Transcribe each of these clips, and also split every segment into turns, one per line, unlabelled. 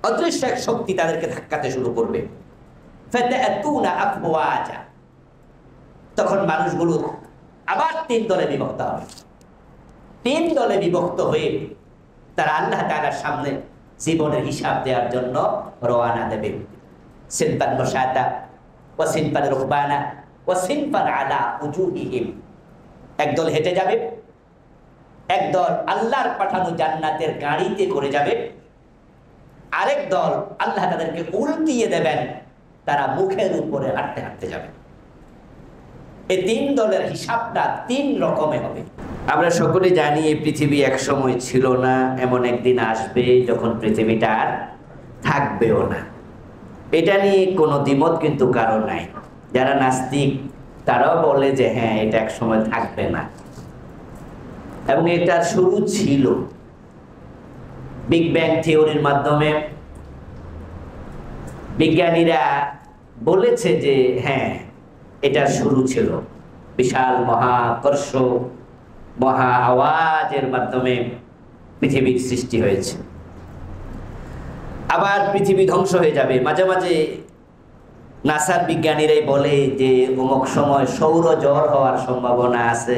অদৃশ্য এক শক্তি তাদেরকে ধাক্কাতে শুরু করবে। ফাতাতুনা আফওয়াজা, তখন মানুষগুলো আবার 3 দলে বিভক্ত হবে। 3 দলে বিভক্ত হয়ে তারা আল্লাহ তাআলার সামনে জীবনের হিসাব দেওয়ার জন্য রওনা দেবে। সিনফান মুশাতা ওয়া সিনফান রুকবানা ওয়া সিনফান আলা উজুহিহিম, একদল হেঁটে যাবে, একদল আল্লাহর পাঠানো জান্নাতের গাড়িতে করে যাবে, আরেক দল আল্লাহ তাদেরকে উল্টিয়ে দেবেন, তারা মুখের উপরে হাঁটতে হাঁটতে যাবে। এই 3 দলের হিসাবটা 3 রকমে হবে। আমরা সকলে জানি এই পৃথিবী এক সময় ছিল না, এমন একদিন আসবে যখন পৃথিবীটা আর থাকবেও না। এটা নিয়ে কোনো দ্বিমত কিন্তু কারো নাই। যারা নাস্তিক তারাও বলে যে হ্যাঁ, এটা এক সময় থাকবে না, এবং এটার শুরু ছিল বিগ ব্যাং থিওরির মাধ্যমে। বিজ্ঞানীরা বলেছে যে হ্যাঁ, এটার শুরু ছিল বিশাল মহাকর্ষ, মহা আওয়াজের মাধ্যমে পৃথিবীর সৃষ্টি হয়েছে। আবার পৃথিবী ধ্বংস হয়ে যাবে। মাঝে মাঝে নাসার বিজ্ঞানীরাই বলে যে অমুক সময় সৌরঝড় হওয়ার সম্ভাবনা আছে।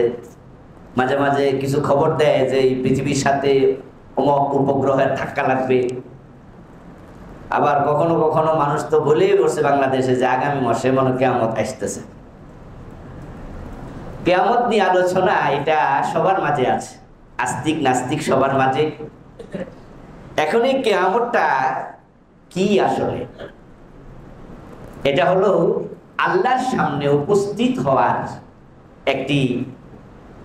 মাঝে মাঝে কিছু খবর দেয় যে পৃথিবীর সাথে অমুক উপগ্রহের ধাক্কা লাগবে। আবার কখনো কখনো মানুষ তো বলেই বসে বাংলাদেশে যে আগামী মাসে মনে কিয়ামত আসতেছে। কিয়ামত নিয়ে আলোচনা এটা সবার মাঝে আছে, আস্তিক নাস্তিক সবার মাঝে। এখন এই কিয়ামতটা কি আসলে? এটা হলো আল্লাহর সামনে উপস্থিত হওয়ার একটি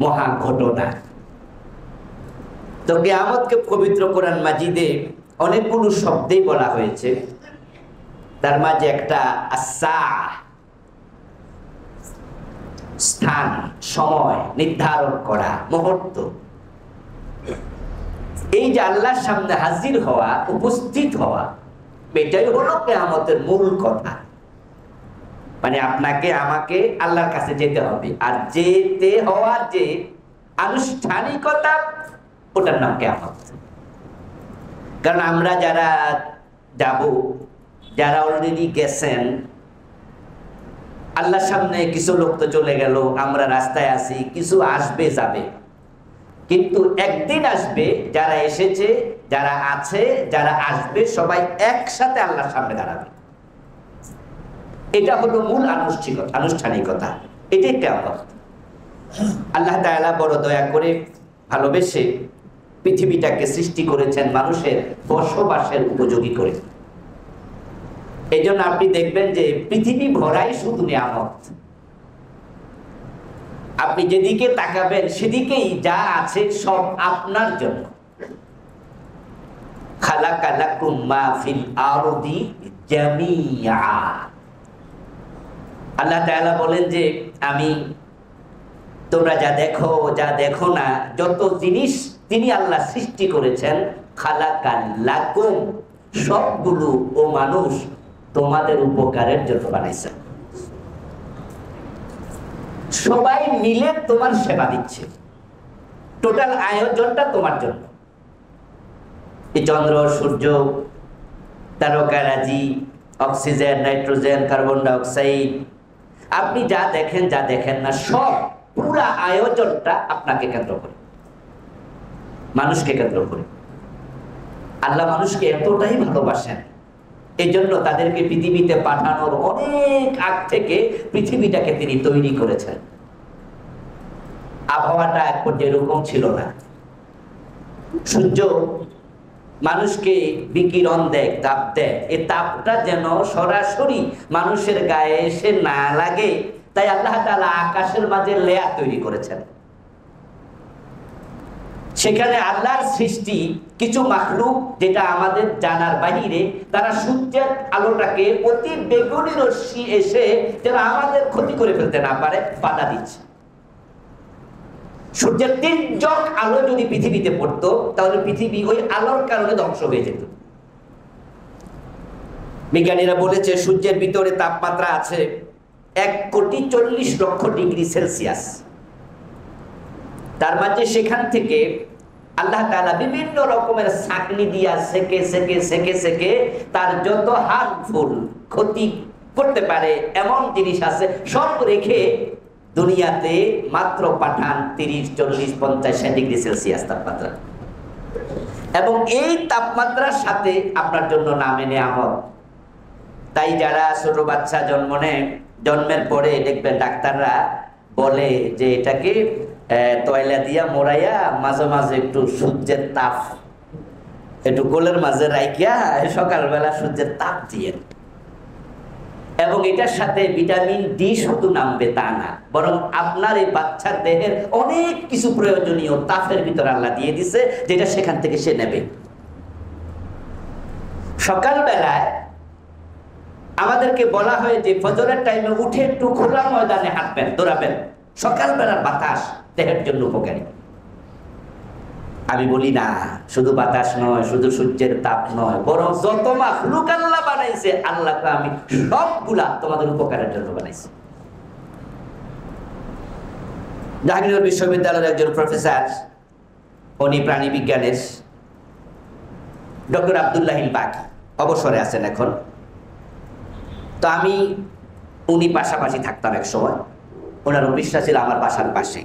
মহা ঘটনা। তো কিয়ামতকে পবিত্র কোরআন মাজিদে অনেকগুলো শব্দেই বলা হয়েছে। তার মাঝে একটা আস-সাআহ, স্থান সময় নির্ধারণ করা, মুহূর্ত। এই যে আল্লাহর সামনে হাজির হওয়া, উপস্থিত হওয়া, এটাই হলো কিয়ামতের মূল কথা। মানে আপনাকে আমাকে আল্লাহর কাছে যেতে হবে, আর যেতে হওয়ার যে আনুষ্ঠানিকতা, ওটার নাম কিয়ামত। কারণ আমরা যারা যাব, যারা অলরেডি গেছেন আল্লাহর সামনে, কিছু লোক তো চলে গেল, আমরা রাস্তায় আছি, কিছু আসবে যাবে, কিন্তু একদিন আসবে যারা এসেছে, যারা আছে, যারা আসবে, সবাই একসাথে আল্লাহর সামনে দাঁড়াবে। এটা হলো মূল আনুষ্ঠানিকতা, এটাই কিয়ামত। আল্লাহ তাআলা বড় দয়া করে ভালোবেসে পৃথিবীটাকে সৃষ্টি করেছেন মানুষের বসবাসের উপযোগী করে। এই জন্য আপনি দেখবেন যে পৃথিবী ভরাই শুধু নিয়ামত। আপনি যেদিকে তাকাবেন সেদিকেই যা আছে সব আপনার জন্য। খালাকা লাকুম মা ফিল আরদি জামিআ। আল্লাহ তাআলা বলেন যে আমি, তোমরা যা দেখো যা দেখো না, যত জিনিস তিনি আল্লাহ সৃষ্টি করেছেন, খালাকা লাকুম, সবগুলো ও মানুষ তোমাদের উপকারের জন্য বানাইছেন। সবাই মিলে তোমার সেবা দিচ্ছে, টোটাল আয়োজনটা তোমার জন্য। এই চন্দ্র, সূর্য, তারকারাজি, অক্সিজেন, নাইট্রোজেন, কার্বন ডাইঅক্সাইড, আপনি যা দেখেন যা দেখেন না, সব পুরা আয়োজনটা আপনাকে কেন্দ্র করে, মানুষকে কেন্দ্র করে। আল্লাহ মানুষকে এতটাই ভালোবাসেন, এই জন্য তাদেরকে পৃথিবীতে পাঠানোর অনেক আগ থেকে পৃথিবীটাকে তিনি তৈরি করেছেন। আবহাওয়াটা এক পর্যায়ে এরকম ছিল না। সূর্য মানুষকে বিকিরণ দেয়, তাপ দেয়, এই তাপটা যেন সরাসরি মানুষের গায়ে এসে না লাগে, তাই আল্লাহ তাআলা আকাশের মাঝে লেয়ার তৈরি করেছেন। সেখানে আল্লাহর সৃষ্টি কিছু মাখলুক, যেটা আমাদের জানার বাহিরে, তারা সূর্যের আলোটাকে অতি বেগুনি রশ্মি এসে যেন আমাদের ক্ষতি করে ফেলতে না পারে বাধা দিচ্ছে। সূর্যের তির্যক আলো যদি পৃথিবীতে পড়তো, তাহলে পৃথিবী ওই আলোর কারণে ধ্বংস হয়ে যেত। বিজ্ঞানীরা বলেছে সূর্যের ভিতরে তাপমাত্রা আছে 1,40,00,000,000 ডিগ্রি সেলসিয়াস। তার মাঝে সেখান থেকে আল্লাহ তাআলা বিভিন্ন রকমের ছাঁকনি দিয়া সেকে সেকে সেকে সেকে তার যত হার্মফুল ক্ষতি করতে পারে এমন জিনিস আছে সব রেখে দুনিয়াতে মাত্র পাঠান 30, 40, 50 ডিগ্রি সেলসিয়াস তাপমাত্রা। এবং এই তাপমাত্রার সাথে আপনার জন্য নামে নেয়ামত। তাই যারা ছোট বাচ্চা জন্মের পরে দেখবেন ডাক্তাররা বলে যে এটাকে তয়লা দিয়া মোড়াইয়া মাঝে মাঝে একটু সূর্যের তাপ একটু কোলের মাঝে রাইকিয়া সকালবেলা সূর্যের তাপ দিয়ে, এবং এটার সাথে ভিটামিন ডি শুধু নামবে তা না, বরং আপনার এই বাচ্চার দেহের অনেক কিছু প্রয়োজনীয় তাপের ভিতর আল্লাহ দিয়ে দিছে, যেটা সেখান থেকে সে নেবে। সকালবেলায় আমাদেরকে বলা হয় যে ফজরের টাইমে উঠে একটু খোলা ময়দানে হাঁটবেন, দৌড়াবেন। সকালবেলার বাতাস দেহের জন্য উপকারী। আমি বলি না শুধু বাতাস নয়, শুধু সূর্যের তাপ নয়, বরং যত মাখলুক আল্লাহ বানাইছে আল্লাহকে আমি সবগুলা তোমাদের উপকারের জন্য বানাইছি। জাহাঙ্গীরনগর বিশ্ববিদ্যালয়ের একজন প্রফেসর, উনি প্রাণী বিজ্ঞানের, ডক্টর আব্দুল্লাহিল বাকি, অবসরে আছেন এখন। তো আমি উনি পাশাপাশি থাকতাম এক সময়, ওনার অফিসটা ছিল আমার বাসার পাশে।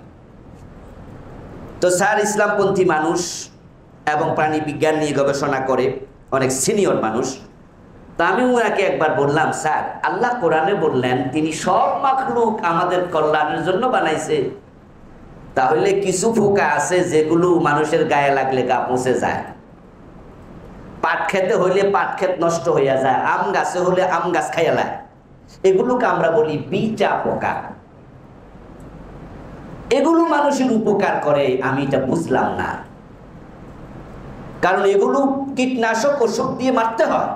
তো স্যার ইসলামপন্থী মানুষ এবং প্রাণী বিজ্ঞান নিয়ে গবেষণা করে, অনেক সিনিয়র মানুষ। তো আমি ওনাকে একবার বললাম, স্যার আল্লাহ কোরআনে বললেন তিনি সব মাখলুক আমাদের কল্যাণের জন্য বানাইছে, তাহলে কিছু পোকা আছে যেগুলো মানুষের গায়ে লাগলে গা পচে যায়, পাট খেতে হইলে পাট ক্ষেত নষ্ট হইয়া যায়, আম গাছে হলে আম গাছ খাইয়া যায়, এগুলোকে আমরা বলি বিচা পোকা। এগুলো মানুষের উপকার করে, আমি এটা বুঝলাম না, কারণ এগুলো কীটনাশক ওষুধ দিয়ে মারতে হয়।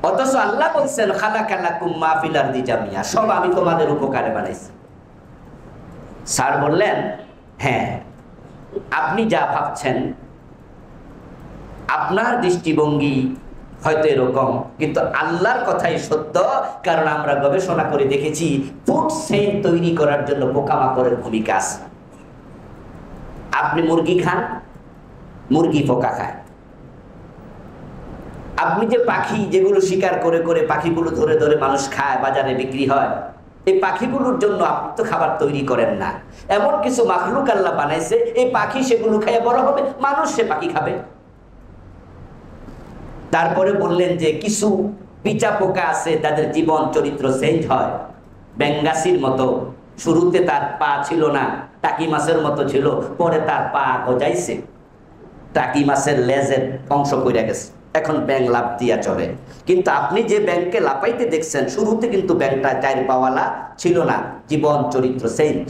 অথচ আল্লাহ বলছেন খালাকালাকুম মা ফিল আরদি জামিয়া, সব আমি তোমাদের উপকারে বানাইছি। স্যার বললেন, হ্যাঁ আপনি যা ভাবছেন আপনার দৃষ্টিভঙ্গি হয়তো এরকম, কিন্তু আল্লাহর কথাই সত্য, কারণ আমরা গবেষণা করে দেখেছি ফুড চেইন তৈরি করার জন্য পোকামাকড়ের ভূমিকা আছে। আপনি মুরগি খান, মুরগি পোকা খায়। আপনি যে পাখি যেগুলো শিকার করে করে পাখিগুলো ধরে ধরে মানুষ খায়, বাজারে বিক্রি হয়, এই পাখিগুলোর জন্য আপনি তো খাবার তৈরি করেন না। এমন কিছু মাখলুক আল্লাহ বানাইছে, এই পাখি সেগুলো খাইয়ে বড় হবে, মানুষ সে পাখি খাবে। তারপরে বললেন যে কিছু পিচা পোকা আছে তাদের জীবন চরিত্র চেঞ্জ হয়, বেঙ্গাসির মতো। শুরুতে তার পা ছিল না, টাকি মাছের মতো ছিল, পরে তার পা গজাইছে, টাকি মাছের লেজের অংশ কইরা গেছে, এখন ব্যাং লাফ দিয়া চলে। কিন্তু আপনি যে ব্যাংকে লাফাইতে দেখছেন, শুরুতে কিন্তু ব্যাংকটা 4 পাওয়ালা ছিল না, জীবন চরিত্র চেঞ্জ।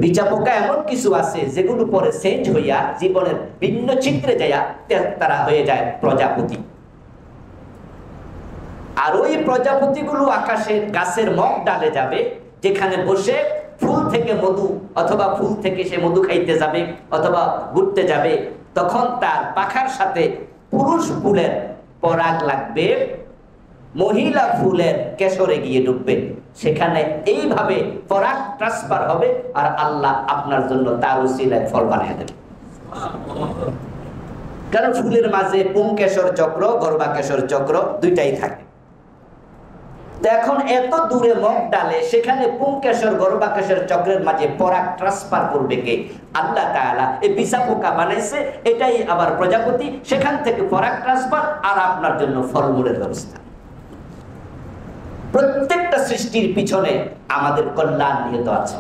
বিচা পোকা এমন কিছু আছে যেগুলো পরে চেঞ্জ হইয়া জীবনের ভিন্ন চিত্রে যাইয়া তারা হয়ে যায় প্রজাপতি। আর ওই প্রজাপতিগুলো আকাশে গাছের মগ ডালে যাবে, যেখানে বসে ফুল থেকে মধু, অথবা ফুল থেকে সে মধু খাইতে যাবে অথবা ঘুরতে যাবে, তখন তার পাখার সাথে পুরুষ ফুলের পরাগ লাগবে, মহিলা ফুলের কেশরে গিয়ে ডুববে, সেখানে এইভাবে পরাগ ট্রান্সফার হবে, আর আল্লাহ আপনার জন্য তার উসিলায় ফল বানিয়ে দেবে। কারণ ফুলের মাঝে পুংকেশর চক্র, গর্ভাকেশর চক্র দুইটাই থাকে। এখন এত দূরে মগ ডালে, সেখানে পুংকেশর গর্ভাকেশর চক্রের মাঝে পরাগ ট্রান্সফার করবে কে? আল্লাহ তাআলা। এই বিছা পোকা বানাইছে, এটাই আবার প্রজাপতি, সেখান থেকে পরাগ ট্রান্সফার আর আপনার জন্য ফলমূলের ব্যবস্থা। প্রত্যেকটা সৃষ্টির পিছনে আমাদের কল্যাণ নিহিত আছে।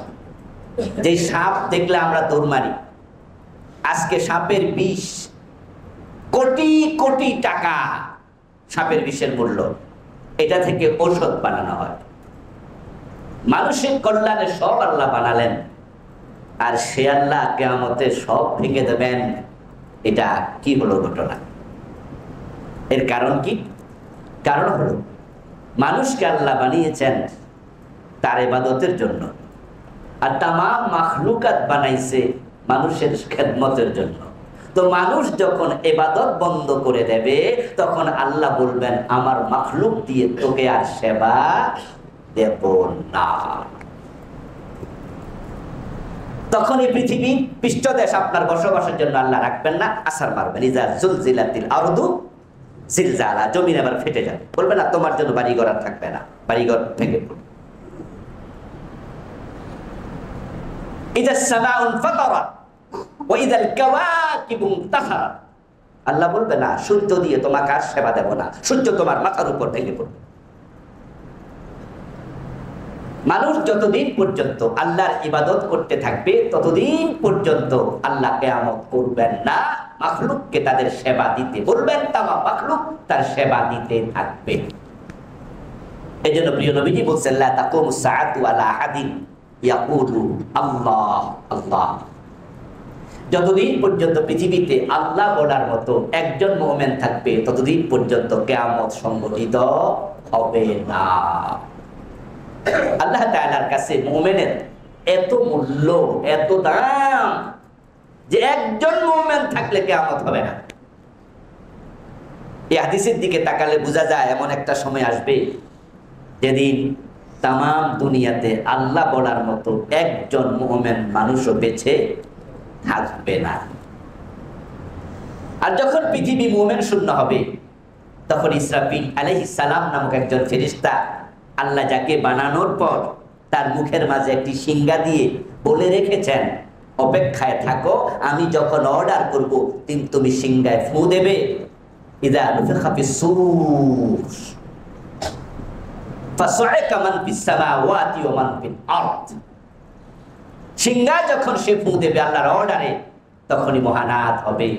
যে সাপ দেখলে আমরা দৌড় মারি, আজকে সাপের বিষ কোটি কোটি টাকা, সাপের বিষের মূল্য, এটা থেকে ঔষধ বানানো হয়। মানুষের কল্যাণে সব আল্লাহ বানালেন, আর সে আল্লাহ কিয়ামতে সব ভেঙে দেবেন। এটা কি হলো ঘটনা? এর কারণ কি? কারণ হলো মানুষকে আল্লাহ বানিয়েছেন তার ইবাদতের জন্য, আর তামাম মাখলুকাত বানাইছে মানুষের খেদমতের জন্য। তো মানুষ যখন ইবাদত বন্ধ করে দেবে, তখন আল্লাহ বলবেন আমার মাখলুক দিয়ে তোকে আর সেবা দেব না। তখন এই পৃথিবী পৃষ্ঠদেশ আপনার বসবাসের জন্য আল্লাহ রাখবেন না, আসার মারবেন। ইজা জুলজিলাতিল আরদু জিলজালা, জমিন আবার ফেটে যাবে, বলবে না তোমার জন্য বাড়িঘর আর থাকবে না, বাড়িঘর ভেঙে পড়বে। ইজা সামাউন ফাতারাত ওয়া ইযাল কাওয়াকিবু ইনতাসারাত, আল্লাহ বলবে না সূর্য দিয়ে তোমাকে আর সেবা দেব না, সূর্য তোমার মাথার উপর ভেঙে পড়বে। মানুষ যতদিন পর্যন্ত আল্লাহর ইবাদত করতে থাকবে ততদিন পর্যন্ত আল্লাহ কিয়ামত করবেন না, মাখলুককে তাদের সেবা দিতে বলবেন, তামাম মাখলুক তার সেবা দিতে থাকবে। এজন্য প্রিয় নবীজি বলছেন লা তাকুমুস সাআতু আলা আহাদিন ইয়াকুলু আল্লাহ আল্লাহ। যতদিন পর্যন্ত পৃথিবীতে আল্লাহ বলার মতো একজন মুমিন থাকবে ততদিন পর্যন্ত কিয়ামত সংঘটিত হবে না। আল্লাহ তাআলার কাছে মুমিনের এত মূল্য, এত দাম যে একজন মুমিন থাকলে কিয়ামত হবে না। এই হাদিসের দিকে তাকালে বোঝা যায় এমন একটা সময় আসবে যেদিন তামাম দুনিয়াতে আল্লাহ বলার মতো একজন মুমিন মানুষও বেঁচে থাকবে না। আর যখন পৃথিবী মুমিন শূন্য হবে তখন ইসরাফিল আলাইহিস সালাম নামক একজন ফেরেশতা আল্লাহ যাকে বানানোর পর তার মুখের মাঝে একটি শিঙ্গা দিয়ে বলে রেখেছেন অপেক্ষায় থাকো, আমি যখন অর্ডার করব তুমি শিঙ্গায় ফু দেবে। ইযা নুফিখা ফিস-সূর ফাসআকা মান ফিস-সামাওয়াতি ওয়া মান ফিল-আরদ, শিঙ্গা যখন সে ফু দেবে আল্লাহর অর্ডারে তখনই মহানাদ হবে,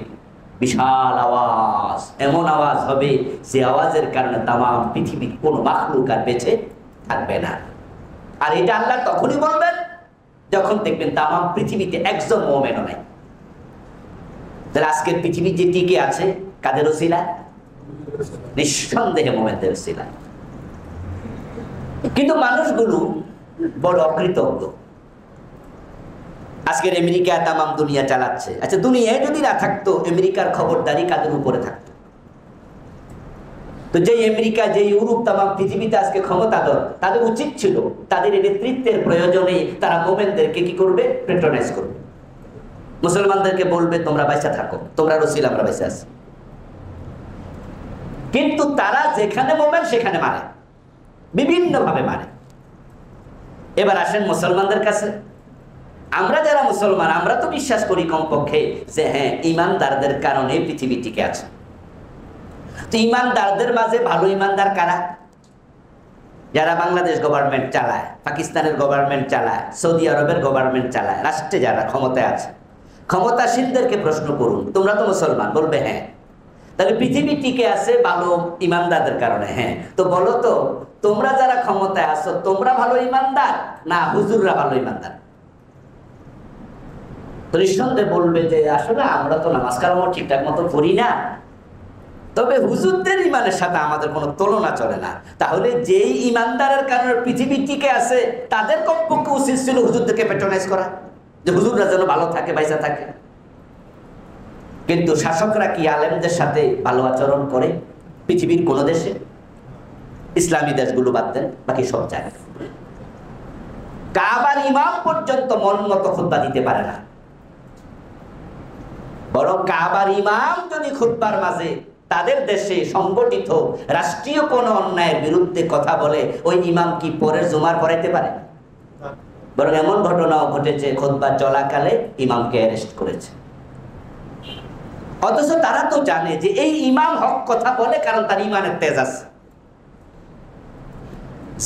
বিশাল আওয়াজ, এমন আওয়াজ হবে যে আওয়াজের কারণে তামাম পৃথিবীর কোনো মাখলুক আর বেঁচে থাকবে না। আর এটা আল্লাহ তখনই বলবেন যখন দেখবেন তামাম পৃথিবীতে একজন মুমিনও নাই। তাহলে আজকের পৃথিবী যে টিকে আছে কাদের ওসিলা? নিঃসন্দেহে মুমিনদের ওসিলা। কিন্তু মানুষগুলো বড় অকৃতজ্ঞ। আজকের আমেরিকা তামাম দুনিয়া চালাচ্ছে। আচ্ছা, দুনিয়ায় যদি না থাকতো আমেরিকার খবরদারি কাদের উপরে থাকতো? তো যে আমেরিকা, যে ইউরোপ, তামাম পৃথিবীতে আজকে ক্ষমতাধর, তাদের উচিত ছিল তাদের নেতৃত্বের প্রয়োজনে তারা মুমিনদেরকে কি করবে? প্যাট্রোনাইজ করবে, মুসলমানদেরকে বলবে তোমরা বাইসা থাকো, তোমরা রসিল, আমরা বাইসা আছি। কিন্তু তারা যেখানে মুমিন সেখানে মারে, বিভিন্ন ভাবে মারে। এবার আসেন মুসলমানদের কাছে। আমরা যারা মুসলমান আমরা তো বিশ্বাস করি কমপক্ষে যে হ্যাঁ ইমানদারদের কারণে পৃথিবী টিকে আছে। তো ইমানদারদের মাঝে ভালো ইমানদার কারা? যারা বাংলাদেশ গভর্নমেন্ট চালায়, পাকিস্তানের গভর্নমেন্ট চালায়, সৌদি আরবের গভর্নমেন্ট চালায়, রাষ্ট্রে যারা ক্ষমতায় আছে, ক্ষমতাসীনদেরকে প্রশ্ন করুন তোমরা তো মুসলমান, বলবে হ্যাঁ। তাহলে পৃথিবী টিকে আছে ভালো ইমানদারদের কারণে। হ্যাঁ, তো বলো তো তোমরা যারা ক্ষমতায় আছো তোমরা ভালো ইমানদার না হুজুররা ভালো ইমানদার? নিঃসন্দেহে বলবে যে আসলে আমরা তো নামাজ কালাম ঠিকঠাক মতো পড়ি না, তবে হুজুরদের ইমানের সাথে আমাদের কোনো তুলনা চলে না। তাহলে যেই ইমানদারের কারণে পৃথিবী টিকে আছে তাদের কমপক্ষে উচিত ছিল হুজুরদেরকে প্যাট্রোনাইজ করা, যে হুজুররা যেন ভালো থাকে, বাইসা থাকে। কিন্তু শাসকরা কি আলেমদের সাথে ভালো আচরণ করে পৃথিবীর কোন দেশে? ইসলামী দেশগুলো বাদ দেন, বাকি সব জায়গায় কাবার ইমাম পর্যন্ত মন মতো খুতবা দিতে পারে না। বরং কাবার ইমাম যদি খুতবার মাঝে তাদের দেশে সংগঠিত রাষ্ট্রীয় কোন অন্যায়ের বিরুদ্ধে কথা বলে, ওই ইমাম কি পরের জুমার পড়াইতে পারে? বরং এমন ঘটনাও ঘটেছে খুতবা চলাকালে ইমামকে অ্যারেস্ট করেছে। অথচ তারা তো জানে যে এই ইমাম হক কথা বলে কারণ তার ইমানের তেজ আছে।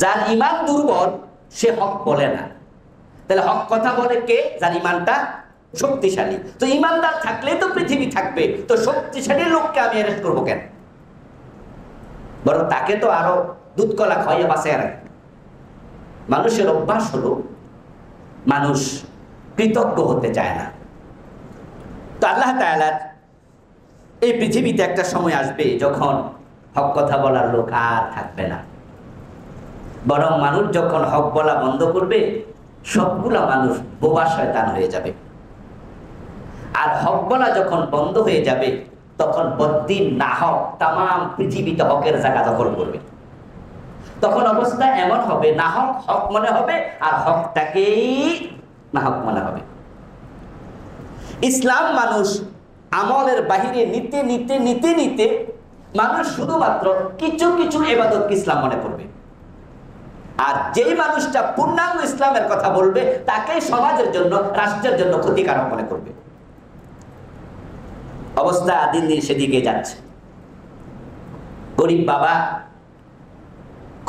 যার ইমান দুর্বল সে হক বলে না। তাহলে হক কথা বলে কে? যার ইমানটা শক্তিশালী। তো ইমানদার থাকলেই তো পৃথিবী থাকবে, তো শক্তিশালী লোককে আমি অ্যারেস্ট করবো কেন? বরং তাকে তো আরো দুধ কলা খাইয়ে বাঁচিয়ে রাখবে। মানুষের অভ্যাস হলো মানুষ কৃতজ্ঞ হতে চায় না। তো আল্লাহ তাআলার এই পৃথিবীতে একটা সময় আসবে যখন হক কথা বলার লোক আর থাকবে না। বরং মানুষ যখন হক বলা বন্ধ করবে সবগুলা মানুষ বোবা শয়তান হয়ে যাবে। আর হক বলা যখন বন্ধ হয়ে যাবে তখন বদ্দিন না হক তামাম পৃথিবীতে হকের জায়গা দখল করবে। তখন অবস্থা এমন হবে না হক হক মনে হবে আর হকটাকেই না হক মনে হবে। ইসলাম মানুষ আমলের বাহিরে নিতে নিতে নিতে নিতে মানুষ শুধুমাত্র কিছু কিছু ইবাদতকে ইসলাম মনে করবে। আর যেই মানুষটা পূর্ণাঙ্গ ইসলামের কথা বলবে তাকে সমাজের জন্য, রাষ্ট্রের জন্য ক্ষতিকারক মনে করবে। অবস্থা দিন দিন সেদিকে যাচ্ছে। গরিব বাবা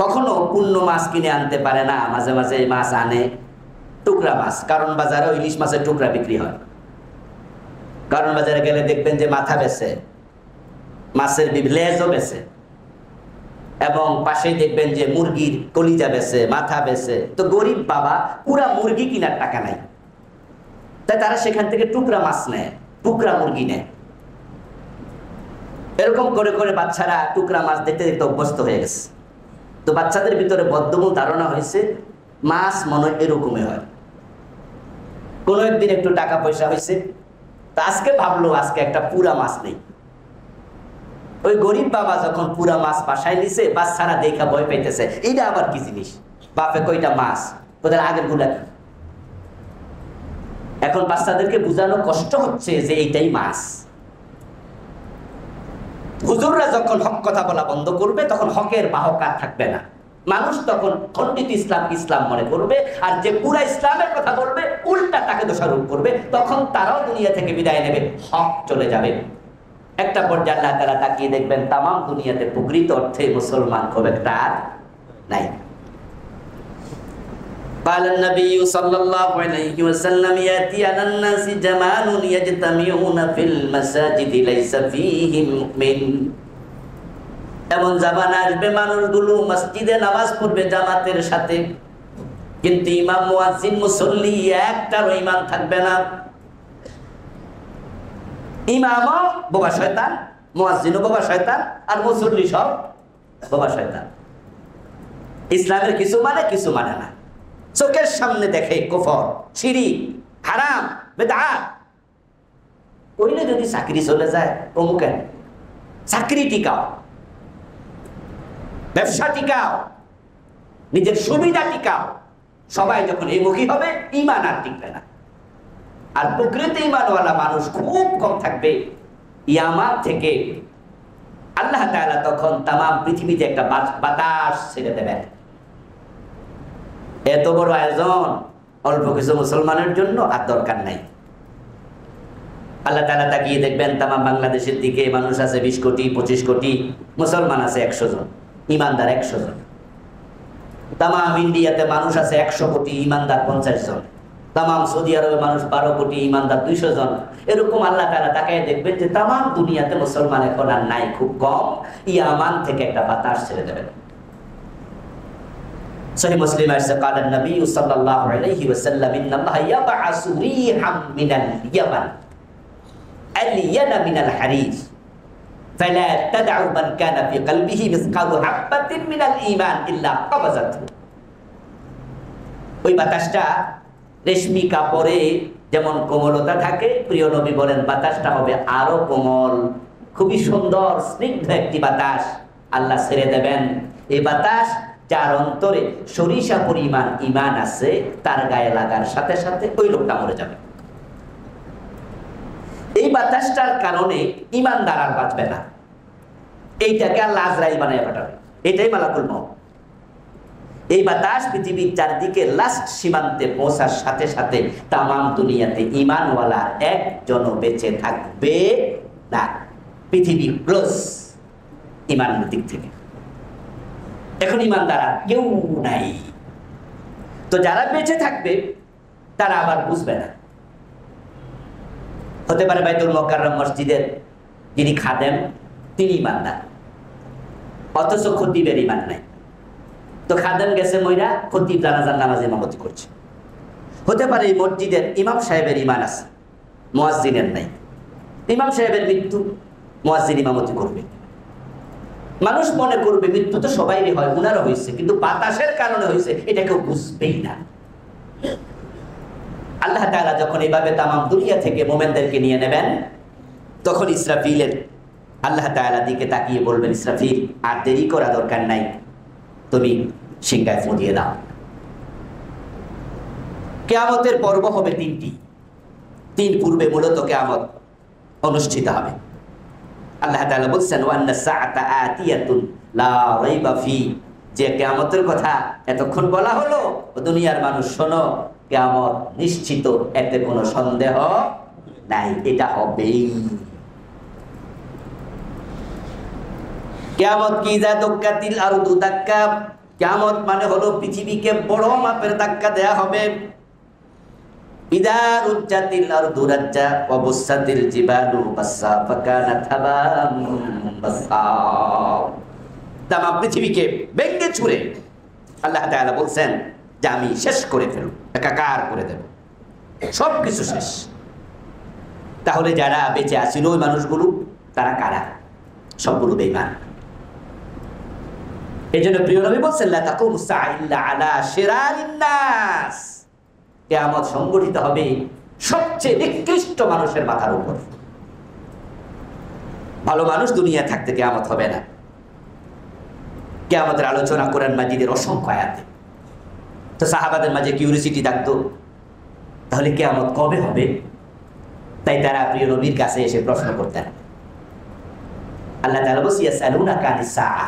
কখনো পূর্ণ মাছ কিনে আনতে পারে না, মাঝে মাঝে মাছ আনে টুকরা মাছ। কারণ বাজারে ইলিশ মাছের টুকরা বিক্রি হয়। কারণ বাজারে গেলে দেখবেন যে মাথা বেচে, মাছের লেজও বেচে, এবং পাশেই দেখবেন যে মুরগির কলিজা বেচে, মাথা বেচে। তো গরিব বাবা পুরা মুরগি কেনার টাকা নাই, তাই তারা সেখান থেকে টুকরা মাছ নেয়, টুকরা মুরগি নেয়। এরকম করে করে বাচ্চারা টুকরা মাছ দেখতে দেখতে অভ্যস্ত হয়ে গেছে। তো বাচ্চাদের ভিতরে বদ্ধমূল ধারণা হয়েছে মাছ মনে হয় এরকমই হয়। কোনো একদিন একটু টাকা পয়সা হয়েছে, তা আজকে ভাবলো আজকে একটা পুরা মাছ নেই। ওই গরিব বাবা যখন পুরা মাছ বাসায় নিছে, বাচ্চারা দেখা ভয় পাইতেছে, এইটা আবার কি জিনিস? বাপে কয়টা মাছ, ওদের আগের গুলা কি? এখন বাচ্চাদেরকে বুঝানো কষ্ট হচ্ছে যে এইটাই মাছ। হুজুররা যখন হক কথা বলা বন্ধ করবে তখন হকের বাহক আর থাকবে না। মানুষ তখন খণ্ডিত ইসলাম ইসলাম মনে করবে, আর যে পুরা ইসলামের কথা বলবে উল্টা তাকে দোষারোপ করবে। তখন তারাও দুনিয়া থেকে বিদায় নেবে, হক চলে যাবে। একটা পর্যায়ে আল্লাহ তাআলা তাকিয়ে দেখবেন তামাম দুনিয়াতে প্রকৃত অর্থে মুসলমান খুব একটা আর নাই। قال النبي صلى الله عليه وسلم يأتي على الناس زمان يجتمعون في المساجد ليس فيهم مؤمن। এমন জামানা আসবে মানুষগুলো মসজিদে নামাজ পড়বে জামাতের সাথে, কিন্তু ইমাম মুয়াজ্জিন মুসল্লি একটারও ঈমান থাকবে না। ইমামও বোবা শয়তান, মুয়াজ্জিনও বোবা শয়তান, আর মুসল্লি সব বোবা শয়তান। ইসলামের কিছু মানে কিছু মানে না। চোখের সামনে দেখে কুফর, শিরক, হারাম, বিদআত, কইলে যদি চাকরি চলে যায় অমুকেন চাকরি টিকাও, ব্যবসা টিকাও, নিজের সুবিধা টিকাও। সবাই যখন এইমুখী হবে ঈমান আর টিকবে না। আর প্রকৃত ঈমানওয়ালা মানুষ খুব কম থাকবে। ইয়ামাত থেকে আল্লাহ তাআলা তখন তামাম পৃথিবীতে একটা বাতাস ছেড়ে দেবেন। এত বড় আয়োজন অল্প কিছু মুসলমানের জন্য আর দরকার নাই। আল্লাহ তাআলা তাকিয়ে দেখবেন তামাম বাংলাদেশের দিকে মানুষ আছে 20 কোটি 25 কোটি, মুসলমান আছে 100 জন, ইমানদার 100 জন। তামাম ইন্ডিয়াতে মানুষ আছে 100 কোটি, ইমানদার 50 জন। তামাম সৌদি আরবে মানুষ 12 কোটি, ইমানদার 200 জন। এরকম আল্লাহ তাআলা তাকায় দেখবেন যে তামাম দুনিয়াতে মুসলমান এখন আর নাই, খুব কম। ইয়ামান থেকে একটা বাতাস ছেড়ে দেবেন। সহিহ মুসলিম আছে قال النبي صلى الله عليه وسلم ان الله يبعث ريحا من اليمن الين من الحرير فلا تدع من كان في قلبه مثقال حبة من الإيمان إلا قبضته। ওই বাতাসটা রেশমি কাপড়ে যেমন কোমলতা থাকে, প্রিয় নবী বলেন বাতাসটা হবে আরো কোমল, খুবই সুন্দর স্নিগ্ধ একটি বাতাস আল্লাহ ছেড়ে দেবেন। এই বাতাস যার অন্তরে সরিষা পরিমাণ ঈমান আছে তার গায়ে লাগার সাথে সাথে ওই লোকটা মরে যাবে। এই বাতাসটার কারণে ঈমানদার আর বাঁচবে না। এইটাকে আল্লাহ আজরাইল বানায় পাঠাবে, এটাই মালাকুল মউত। এই বাতাস পৃথিবীর চারদিকে লাস্ট সীমান্তে পৌঁছার সাথে সাথে তামাম দুনিয়াতে ঈমানওয়ালা একজনও বেঁচে থাকবে না। পৃথিবী ক্লোজ ঈমানের দিক থেকে। এখন ঈমানদার আর কেউ নাই। তো যারা বেঁচে থাকবে তারা আবার বুঝবে না। হতে পারে বাইতুল মুকাররম মসজিদের যিনি খাদেম তিনি ঈমানদার, অথচ খতিবের ঈমান নাই। তো খাদেম গেছে মইরা, খতিব জানাজার নামাজ ইমামতি করছে। হতে পারে এই মসজিদের ইমাম সাহেবের ঈমান আছে, মুয়াজ্জিনের নাই। ইমাম সাহেবের মৃত্যু, মুয়াজ্জিন ইমামতি করবে। মানুষ মনে করবে মৃত্যু তো সবাইরই হয়, উনারও হয়েছে, কিন্তু বাতাসের কারণে হয়েছে এটা কেউ বুঝবেই না। আল্লাহ তাআলা যখন এইভাবে তামাম দুনিয়া থেকে মোমেনদেরকে নিয়ে নেবেন, তখন ইসরাফিলের আল্লাহ তাআলা দিকে তাকিয়ে বলবেন, ইসরাফিল আর দেরি করা দরকার নাই, তুমি সিংহায় ফু দিয়ে দাও। কিয়ামতের পর্ব হবে তিনটি। তিন পূর্বে মূলত কিয়ামত অনুষ্ঠিত হবে। আল্লাহ তাআলা বলছেন ওয়ান্না সাআতা আতিয়াতুন লা রাইবা ফি, যে কিয়ামতের কথা এতক্ষণ বলা হলো, দুনিয়ার মানুষ শোনো, কিয়ামত নিশ্চিত, এতে কোনো সন্দেহ নাই, এটা হবেই। কিয়ামত কি যা দাক্কাতিল আরদু দাক্কা, কিয়ামত মানে হলো পৃথিবীকে বড় মাপের ধাক্কা দেয়া হবে। ইদা রুজ্জাতিল আরদু রাজ্জা ওয়া বুসাতিল জিবালু বাসসা ফাকানাত হাবাম বাসসা, তামাম পৃথিবীকে ভেঙে ছুঁড়ে আল্লাহ তাআলা বলছেন যে আমি শেষ করে ফেলব, একাকার করে দেব, সব কিছু শেষ। তাহলে যারা বেঁচে আছিল ওই মানুষগুলো, তারা কারা? সবগুলো বেঈমান। এই জন্য প্রিয় নবী বলছেন লা তাকুমু সাআ ইল্লা আলা শিরারিন নাস, কিয়ামত সংগঠিত হবে সবচেয়ে নিকৃষ্ট মানুষের মাথার উপর। ভালো মানুষ দুনিয়া থাকতে কিয়ামত হবে না। কিয়ামতের আলোচনা কোরআন মাজিদের অসংখ্য আয়াতে। তো সাহাবাদের মাঝে কিউরিসিটি থাকতো, তাহলে কিয়ামত কবে হবে? তাই তারা প্রিয় নবীর কাছে এসে প্রশ্ন করতেন। আল্লাহ তাআলা বলেন ইয়াসআলুনাকা আনিস সাআ,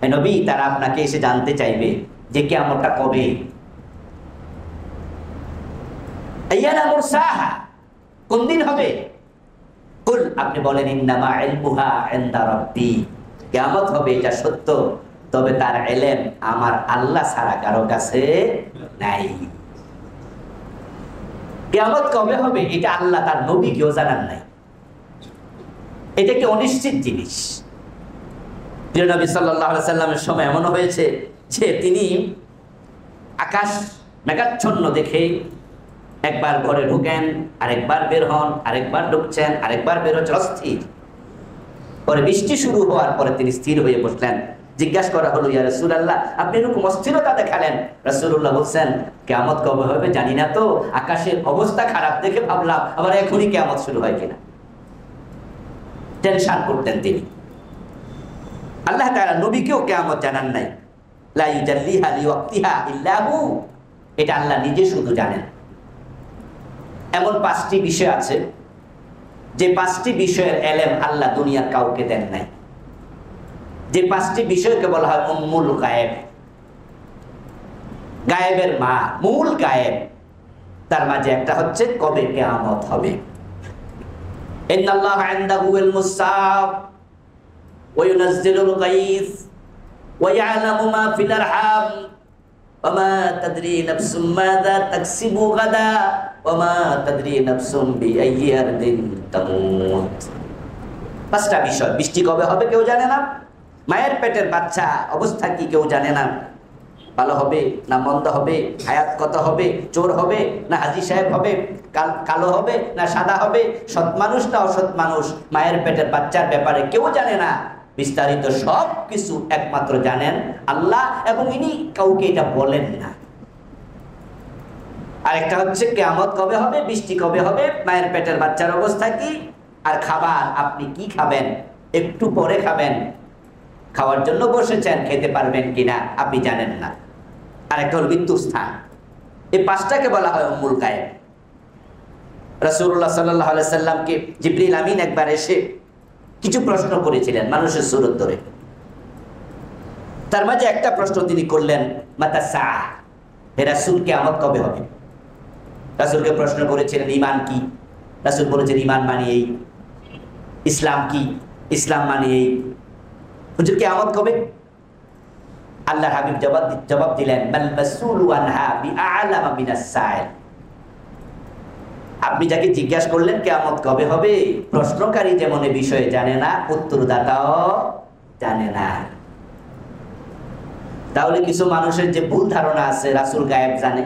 হে নবী, তারা আপনাকে এসে জানতে চাইবে যে কিয়ামতটা কবে। আইয়ানা মুরসাহা, কোন দিন হবে? কুল, আপনি বলেন ইন্নামা ইলমুহা ইনদা রাব্বি, কিয়ামত হবে এটা সত্য, তবে তার ইলম আমার আল্লাহ ছাড়া কারো কাছে নাই। কিয়ামত কবে হবে এটা আল্লাহ তার নবীকেও জানান নাই। এটা কি অনিশ্চিত জিনিস। প্রিয় নবী সাল্লাল্লাহু আলাইহি সাল্লামের সময় এমন হয়েছে যে তিনি আকাশ মেঘাচ্ছন্ন দেখে একবার ঘরে ঢুকেন, আরেকবার বের হন, আরেকবার ঢুকছেন, আরেকবার বের হচ্ছেন, অস্থির। পরে বৃষ্টি শুরু হওয়ার পরে তিনি স্থির হয়ে বসলেন। জিজ্ঞাসা করা হলো, ইয়া রাসূলুল্লাহ, আপনি এরকম অস্থিরতা দেখালেন। রাসূলুল্লাহ বলছেন, কিয়ামত কবে হবে জানি না তো, আকাশের অবস্থা খারাপ দেখে ভাবলাম আবার এখনই কিয়ামত শুরু হয় কিনা। টেনশন করতেন তিনি। আল্লাহ তাআলা নবীকেও কিয়ামত জানান নাই। লা ইউজাল্লিহা লিওয়াক্তিহা ইল্লা হু, এটা আল্লাহ নিজে শুধু জানেন। এমন 5টি বিষয় আছে যে 5টি বিষয়ের ইলম আল্লাহ দুনিয়ার কাউকে দেন নাই। যে 5টি বিষয়কে বলা হয় উম্মুল গায়েব, গায়েবের মা, মূল গায়েব। তার মাঝে একটা হচ্ছে কবে কিয়ামত হবে। ইন্নাল্লাহা ইনদাহু ইলমুস সাআ ওয়া ইউনাজ্জিলুল গায়স ওয়া ইয়ালামু মা ফিল আরহাম ওয়া মা তাদরি নাফসুম মাযা তাকসিবু গাদা ওয়া মা তাদরি নাফসুম বিআইয়ি আরদিন তামুত। 5টা বিষয়। বৃষ্টি কবে হবে কেউ জানে না, মায়ের পেটের বাচ্চা অবস্থা কি কেউ জানে না, ভালো হবে না মন্দ হবে, হায়াত কত হবে, চোর হবে না হাজী সাহেব হবে, কালো হবে না সাদা হবে, সৎ মানুষ না অসৎ মানুষ, মায়ের পেটের বাচ্চার ব্যাপারে কেউ জানে না। বিস্তারিত সব কিছু একমাত্র জানেন আল্লাহ, এবং ইনি কাউকে এটা বলেন না। আরেকটা হচ্ছে কিয়ামত কবে হবে, বৃষ্টি কবে হবে, মায়ের পেটের বাচ্চার অবস্থা কি, আর খাবার আপনি কি খাবেন, একটু পরে খাবেন, খাওয়ার জন্য বসেছেন, খেতে পারবেন কিনা আপনি জানেন না। আরেকটা হল মৃত্যুর স্থান। এই 5টাকে বলা হয় উম্মুল গায়েব। রাসূলুল্লাহ সাল্লাল্লাহু আলাইহি সাল্লামকে জিবরিল আমিন একবার এসে কিছু প্রশ্ন করেছিলেন মানুষের সুরত ধরে। তার মাঝে একটা প্রশ্ন তিনি করলেন, মাতা সাআ, হে রাসূল, কিয়ামত কবে হবে? রাসূলকে প্রশ্ন করেছিলেন ঈমান কি? রাসূল বলেছেন ঈমান মানে এই। ইসলাম কি? ইসলাম মানে এই। হুজুর কিয়ামত কবে? আল্লাহর হাবিব জবাব দিলেন, বাল মাসউলু আনহা বিআলামা মিনাস সাইল। আপনি যাকে জিজ্ঞাসা করলেন কিয়ামত কবে হবে, প্রশ্নকারী যেমন এই বিষয়ে জানে না, উত্তরদাতাও জানে না। তাহলে কিছু মানুষের যে ভুল ধারণা আছে রাসূল গায়েব জানে,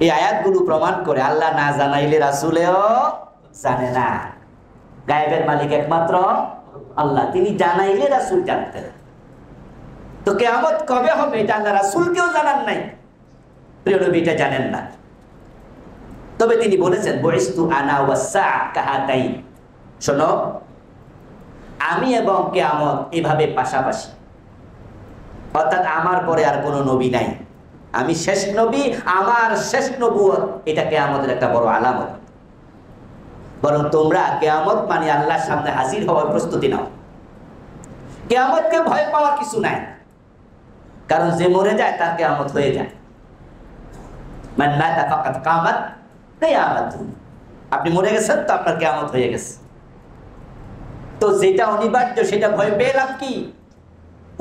এই আয়াতগুলো প্রমাণ করে আল্লাহ না জানাইলে রাসূলেও জানে না। গায়েবের মালিক একমাত্র আল্লাহ, তিনি জানাইলে রাসূল জানতেন। তো কিয়ামত কবে হবে এটা আল্লাহ রাসূলকেও জানান নাই, প্রিয় নবী এটা জানেন না। তবে তিনি বলেছেন, বুইস্তু আনা ওয়াস সাআ কাহাতাইন, শোনো, আমি এবং কিয়ামত এভাবে পাশাপাশি, অর্থাৎ আমার পরে আর কোনো নবী নাই, আমি শেষ নবী, আমার শেষ নবুয়ত, এটা কিয়ামতের একটা বড় আলামত। বরং তোমরা কিয়ামত মানে আল্লাহর সামনে হাজির হওয়ার প্রস্তুতি নাও। কিয়ামতকে ভয় পাওয়ার কিছু নাই, কারণ যে মরে যায় তার কিয়ামত হয়ে যায়। মান মাতা ফাকাদ কামাত কিয়ামাতুহু, আপনি মরে গেছেন তো আপনার কিয়ামত হয়ে গেছে। তো যেটা অনিবার্য সেটা ভয় পেয়ে লাভ কি?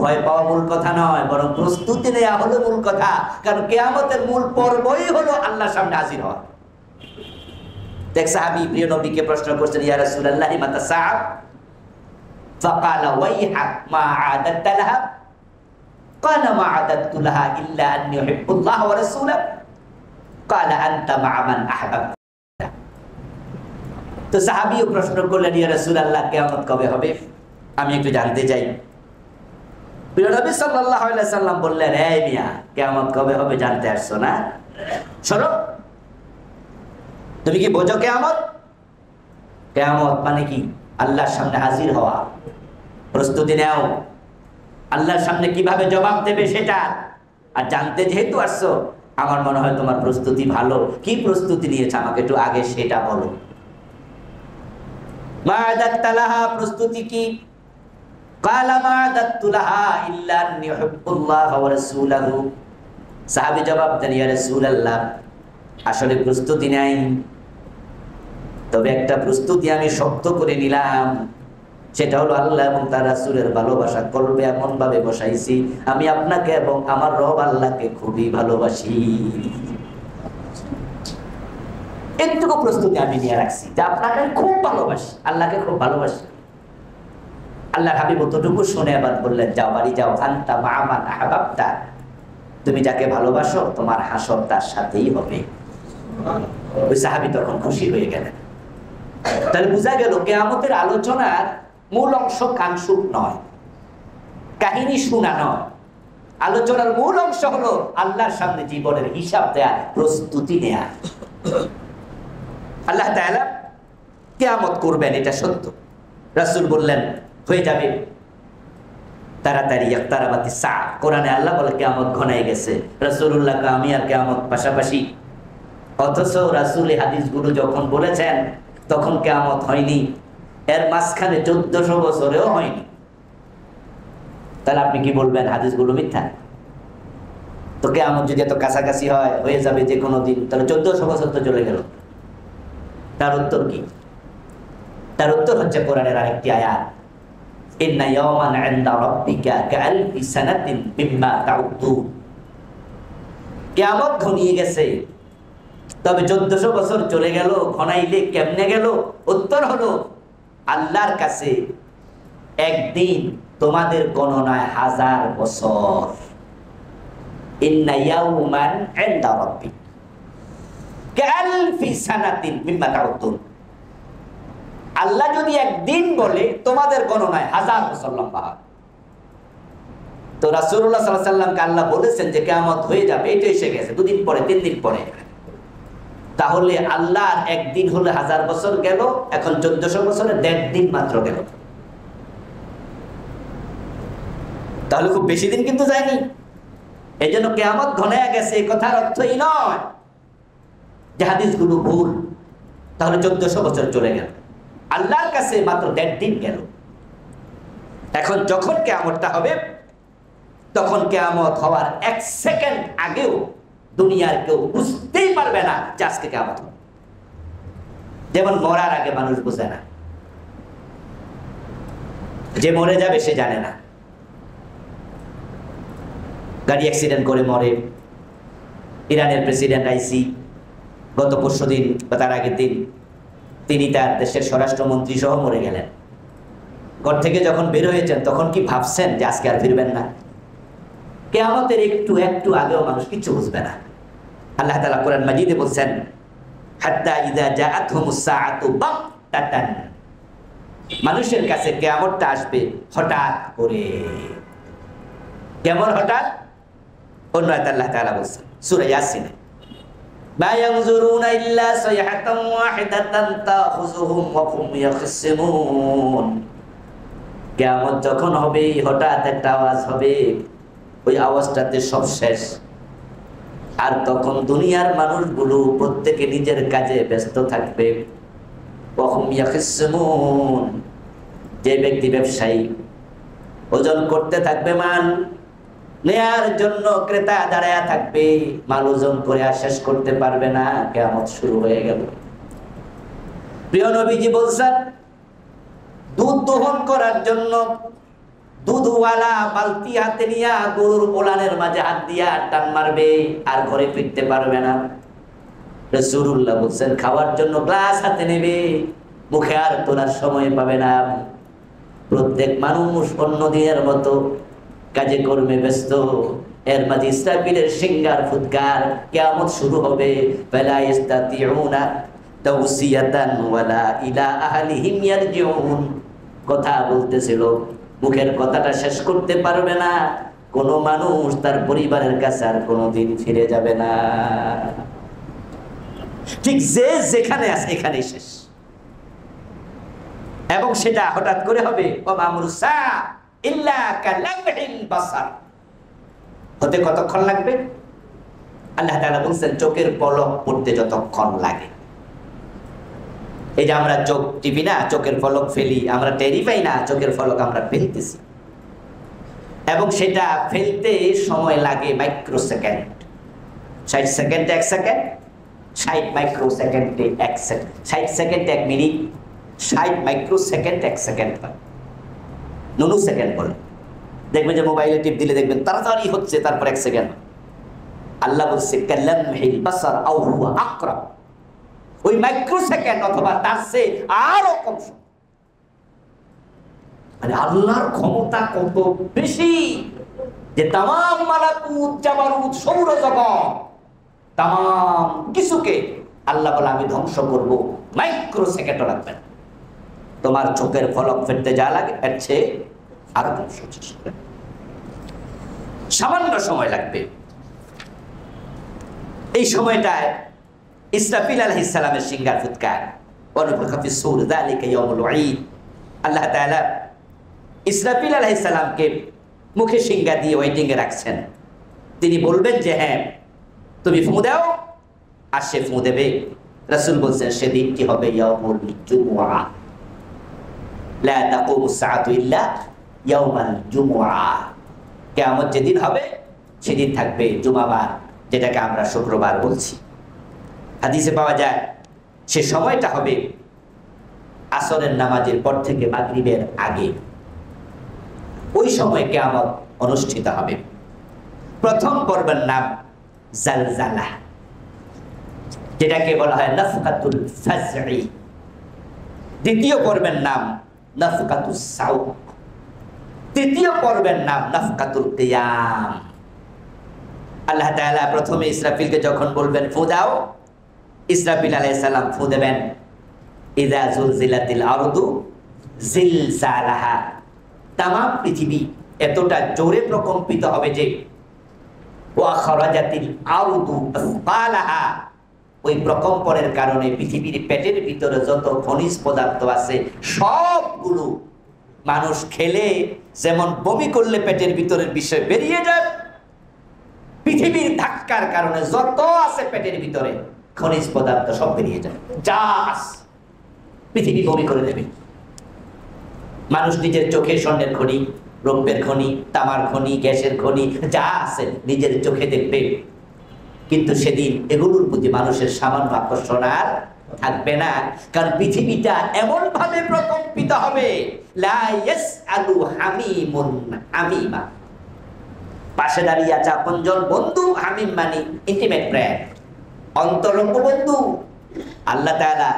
ভয় পাওয়া মূল কথা নয়, বরং প্রস্তুতি নেওয়া হলো মূল কথা। কারণ কিয়ামতের মূল পর্বই হলো আল্লাহর সামনে হাজির হওয়া। এক সাহাবী প্রিয় নবীকে প্রশ্ন করছেন, ইয়া রাসূলুল্লাহ মাতা সাআ? ফাকালা ওয়াইহাক মা আদাদতা লাহা? ক্বালা মা আদাদতু লাহা ইল্লা আন্নী উহিব্বুল্লাহ ওয়া রাসূলাহু। ক্বালা আনতা মা মান আহবাবতা। তো সাহাবীও প্রশ্ন করলেন, ইয়া রাসূলুল্লাহ কিয়ামত কবে হবে? আমি একটু জানতে চাই। প্রিয় নবী সাল্লাল্লাহু আলাইহি সাল্লাম বললেন, এই মিয়া, কিয়ামত কবে হবে জানতে আসছো না? শোনো, তুমি কি বোঝো কিয়ামত? কিয়ামত মানে কি? আল্লাহর সামনে হাজির হওয়া। প্রস্তুতি নাও, আল্লাহর সামনে কিভাবে জবাব দেবে সেটা। আর জানতে যেহেতু আসছো, আমার মনে হয় তোমার প্রস্তুতি ভালো। কি প্রস্তুতি নিয়েছ আমাকে একটু আগে সেটা বলো। মা আদাদতা লাহা, প্রস্তুতি কি? ক্বালা মা আদাদতু লাহা ইল্লা আন্নী উহিব্বুল্লাহ ওয়া রাসূলাহু। সাহাবী জবাব দেন, ইয়া রাসূলুল্লাহ, আসলে প্রস্তুতি নাই, তবে একটা প্রস্তুতি আমি শক্ত করে নিলাম। সেটা হলো আল্লাহ এবং তার রাসূলের ভালোবাসা কলবে এমন ভাবে বসাইছি, আমি আপনাকে এবং আমার রব আল্লাহকে খুবই ভালোবাসি। এতটুকু প্রস্তুতি আমি নিয়ে রাখছি যে আপনাকে খুব ভালোবাসি, আল্লাহকে খুব ভালোবাসি। আল্লাহর হাবিব অতটুকু শুনে আবার বললেন, যাও বাড়ি যাও, আনতা মা মান আহবাবতা, তুমি যাকে ভালোবাসো তোমার হাসর তার সাথেই হবে। ওই সাহাবী তখন খুশি হয়ে গেলেন। তাহলে বোঝা গেল কিয়ামতের আলোচনার মূল অংশ কানসুক নয়, কাহিনী শোনা নয়। আলোচনার মূল অংশ হলো আল্লাহর সামনে জীবনের হিসাব দেয়া, প্রস্তুতি নেয়া। আল্লাহ তাআলা কিয়ামত করবেন, এটা সত্য। রাসূল বললেন হয়ে যাবে তাড়াতাড়ি, ইকতারাবাতিস সাআ। কোরআনে আল্লাহ বলে কিয়ামত ঘনায় গেছে। রাসূলুল্লাহ আমি আর কিয়ামত পাশাপাশি। অথচ রাসূল এই হাদিসগুলো যখন বলেছেন তখন কিয়ামত হয়নি, এর মাঝখানে 1400 বছরেও হয়নি। তাহলে আপনি কি বলবেন হাদিসগুলো মিথ্যা? তো কিয়ামত যদি এত কাছাকাছি হয়, হয়ে যাবে যে কোনো দিন, তাহলে 1400 বছর তো চলে গেল। তার উত্তর কি? তার উত্তর হচ্ছে কোরআনের আরেকটি আয়াত, ইন্না ইয়াওমান ইনদা রাব্বিকা কাআলফি সানাতিন মিম্মা তাউদ্দুন। কিয়ামত ঘনিয়ে গেছে, তবে 1400 বছর চলে গেল। ঘনাইলে কেমনে গেল? উত্তর হলো আল্লাহর কাছে একদিন তোমাদের গণনায় 1000 বছর। ইন্না ইয়াওমান ইনদা রাব্বিকা কাআলফি সানাতিন মিম্মা তাউদ্দুন। আল্লাহ যদি একদিন বলে তোমাদের গণনায় 1000 বছর লম্বা। তো রাসূলুল্লাহ সাল্লাল্লাহু আলাইহি ওয়াসাল্লামকে আল্লাহ বলেছেন যে কিয়ামত হয়ে যাবে, এটা এসে গেছে 2 দিন পরে 3 দিন পরে। তাহলে আল্লাহর একদিন হলে 1000 বছর গেল, এখন 1400 বছরে 1.5 দিন মাত্র গেল। তাহলে খুব বেশি দিন কিন্তু যায়নি। এই জন্য কিয়ামত ঘনায় গেছে এই কথার অর্থ এই নয় যে হাদিসগুলো ভুল। তাহলে 1400 বছর চলে গেল, আল্লাহর কাছে মাত্র 1.5 দিন গেল। এখন যখন কিয়ামতটা হবে, তখন কিয়ামত হওয়ার 1 সেকেন্ড আগেও দুনিয়ার কেউ বুঝতেই পারবে না যে আজকে কিয়ামত হবে। যেমন মরার আগে মানুষ বুঝে না, যে মরে যাবে সে জানে না। গাড়ি অ্যাক্সিডেন্ট করে মরে। ইরানের প্রেসিডেন্ট রাইসি গত পরশুদিন বা তার আগের দিন তিনি তার দেশের স্বরাষ্ট্রমন্ত্রী সহ মরে গেলেন। ঘর থেকে যখন বের হয়েছেন তখন কি ভাবছেন যে আজকে আর ফিরবেন না? কিয়ামতের একটু একটু আগেও মানুষ কিছু বুঝবে না। আল্লাহ তাআলা কোরআন মাজিদে বলছেন, হাত্তা ইযা জাআতহুমুস সাআতু বাগতাতান, মানুষের কাছে কিয়ামতটা আসবে হঠাৎ করে। কেমন হঠাৎ? অন্য আয়াতে আল্লাহ তাআলা বলছেন সূরা ইয়াসিনে, মা ইয়ানজুরুনা ইল্লা সাইহাতান ওয়াহিদাতান তাখুযুহুম ওয়া হুম ইয়াখসিমুন। কিয়ামত যখন হবে হঠাৎ একটা আওয়াজ হবে, ওই আওয়াজটাতে সব শেষ। আর তখন দুনিয়ার মানুষগুলো প্রত্যেকে নিজের কাজে ব্যস্ত থাকবে। যে ব্যক্তি ব্যবসায়ী ওজন করতে থাকবে মাল, নেয়ার জন্য ক্রেতা দাঁড়ায়া থাকবে, মাল ওজন করে আর শেষ করতে পারবে না, কিয়ামত শুরু হয়ে গেল। প্রিয় নবীজি বলছেন, দুধ দহন করার জন্য দুধওয়ালা বালতি হাতে নিয়ে গরুর ওলানের মাঝে হাত দিয়া টান মারবে, আর ঘরে ফিরতে পারবে না। রাসূলুল্লাহ বলছেন, খাওয়ার জন্য গ্লাস হাতে নেবে, মুখে আর তোলার সময় পাবে না। প্রত্যেক মানুষ অন্য দিনের মতো কাজে কর্মে ব্যস্ত। এর মাঝে ইসরাফিলের সিঙ্গার ফুৎকার, কিয়ামত শুরু হবে। ফালা ইস্তাতিউনা তাওসিয়াতান ওয়ালা ইলা আহলিহিম ইয়ারজিউন। কথা বলতেছিল, মুখের কথাটা শেষ করতে পারবে না, কোন মানুষ তার পরিবারের কাছে আর কোনোদিন ফিরে যাবে না। ঠিক যে যেখানে আছে এখানেই শেষ। এবং সেটা হঠাৎ করে হবে। হতে কতক্ষণ লাগবে? আল্লাহ তাআলা বলছেন, চোখের পলক পড়তে যতক্ষণ লাগে। এই যে আমরা চোখ টিপি না, চোখের পলক ফেলি, আমরা টেরি পাই না, চোখের পলক আমরা ফেলতেছি। এবং সেটা ফেলতে সময় লাগে মাইক্রোসেকেন্ড। 60 সেকেন্ডে 1 সেকেন্ড, 60 মাইক্রোসেকেন্ডে 1 সেকেন্ড, 60 সেকেন্ডে 1 মিনিট, 60 মাইক্রোসেকেন্ড 1 সেকেন্ড হয়, নুনু সেকেন্ড বলে। দেখবেন যে মোবাইলে টিপ দিলে দেখবেন তাড়াতাড়ি হচ্ছে, তারপর 1 সেকেন্ড। আল্লাহ বলছে, কাল্লামহিল বাসার আও হুয়া আকরাব। ওই মাইক্রোসেকেন্ড অথবা তার চেয়ে আরো কম। মানে আল্লাহর ক্ষমতা কত বেশি, যে তামাম মালাকুত জাবারুত সৌরজগৎ তামাম কিছুকে আল্লাহ বলে আমি ধ্বংস করব, মাইক্রোসেকেন্ডও লাগবে না। তোমার চোখের ফলক ফেলতে যা লাগে এর চেয়ে আরো কম সামান্য সময় লাগবে। এই সময়টায় ইসরাফিল আলাইহিস সালামের সিঙ্গার ফুৎকার, ওয়ানুফিখা ফিস সূর, যালিকা ইয়াউমুল ঈদ। আল্লাহ তাআলা ইসরাফিল আলাইহিস সালামকে মুখে সিঙ্গা দিয়ে ওয়েটিং এ রাখছেন। তিনি বলবেন যে হ্যাঁ তুমি ফু দাও, আর সে ফু দেবে। রাসূল বলছেন, সেদিনটি হবে ইয়াউমুল জুমআ, লা তাকুমুস সাআতু ইল্লা ইয়াউমাল জুমআ। কিয়ামত যেদিন হবে সেদিন থাকবে জুমাবার, যেটাকে আমরা শুক্রবার বলছি। হাদিসে পাওয়া যায় সে সময়টা হবে আসরের নামাজের পর থেকে মাগরিবের আগে। ওই সময় কিয়ামত অনুষ্ঠিত হবে। প্রথম পর্বের নাম জালজালা, যেটাকে বলা হয় নাফকাতুল ফাজঈ। দ্বিতীয় পর্বের নাম নাফকাতুস সাউক। তৃতীয় পর্বের নাম নাফকাতুল কিয়াম। আল্লাহ তাআলা প্রথমে ইসরাফিলকে যখন বলবেন ফু দাও, ইসরাফিল আলাইহিস সালাম ফু দেবেন, ইযা জুলজিলাতিল আরদু জিলজালাহা। তামাম পৃথিবী এতটা জোরে প্রকম্পিত হবে যে ওয়া খারাজাতিল আরদু আসফালাহা। ওই প্রকম্পনের কারণে পৃথিবীর পেটের ভিতরে যত খনিজ পদার্থ আছে সবগুলো মানুষ খেলে যেমন বমি করলে পেটের ভিতরের বিষয় বেরিয়ে যায়, পৃথিবীর ধাক্কার কারণে যত আছে পেটের ভিতরে খনিজ পদার্থ সব বেরিয়ে যায়। যা পৃথিবী বমি করে দেবে। মানুষ নিজের চোখে স্বর্ণের খনি, রৌপ্যের খনি, তামার খনি, গ্যাসের খনি যা আছে নিজের চোখে দেখবে। কিন্তু সেদিন এগুলোর প্রতি মানুষের সামান্য আকর্ষণ আর থাকবে না, কারণ পৃথিবীটা এমন ভাবে প্রকম্পিত হবে, লা ইয়াসআলু হামিমুন হামিমা। পাশে দাঁড়িয়ে আছে আপনজন বন্ধু, হামিম মানে ইন্টিমেট ফ্রেন্ড, অন্তরঙ্গ বন্ধু। আল্লাহ তাআলা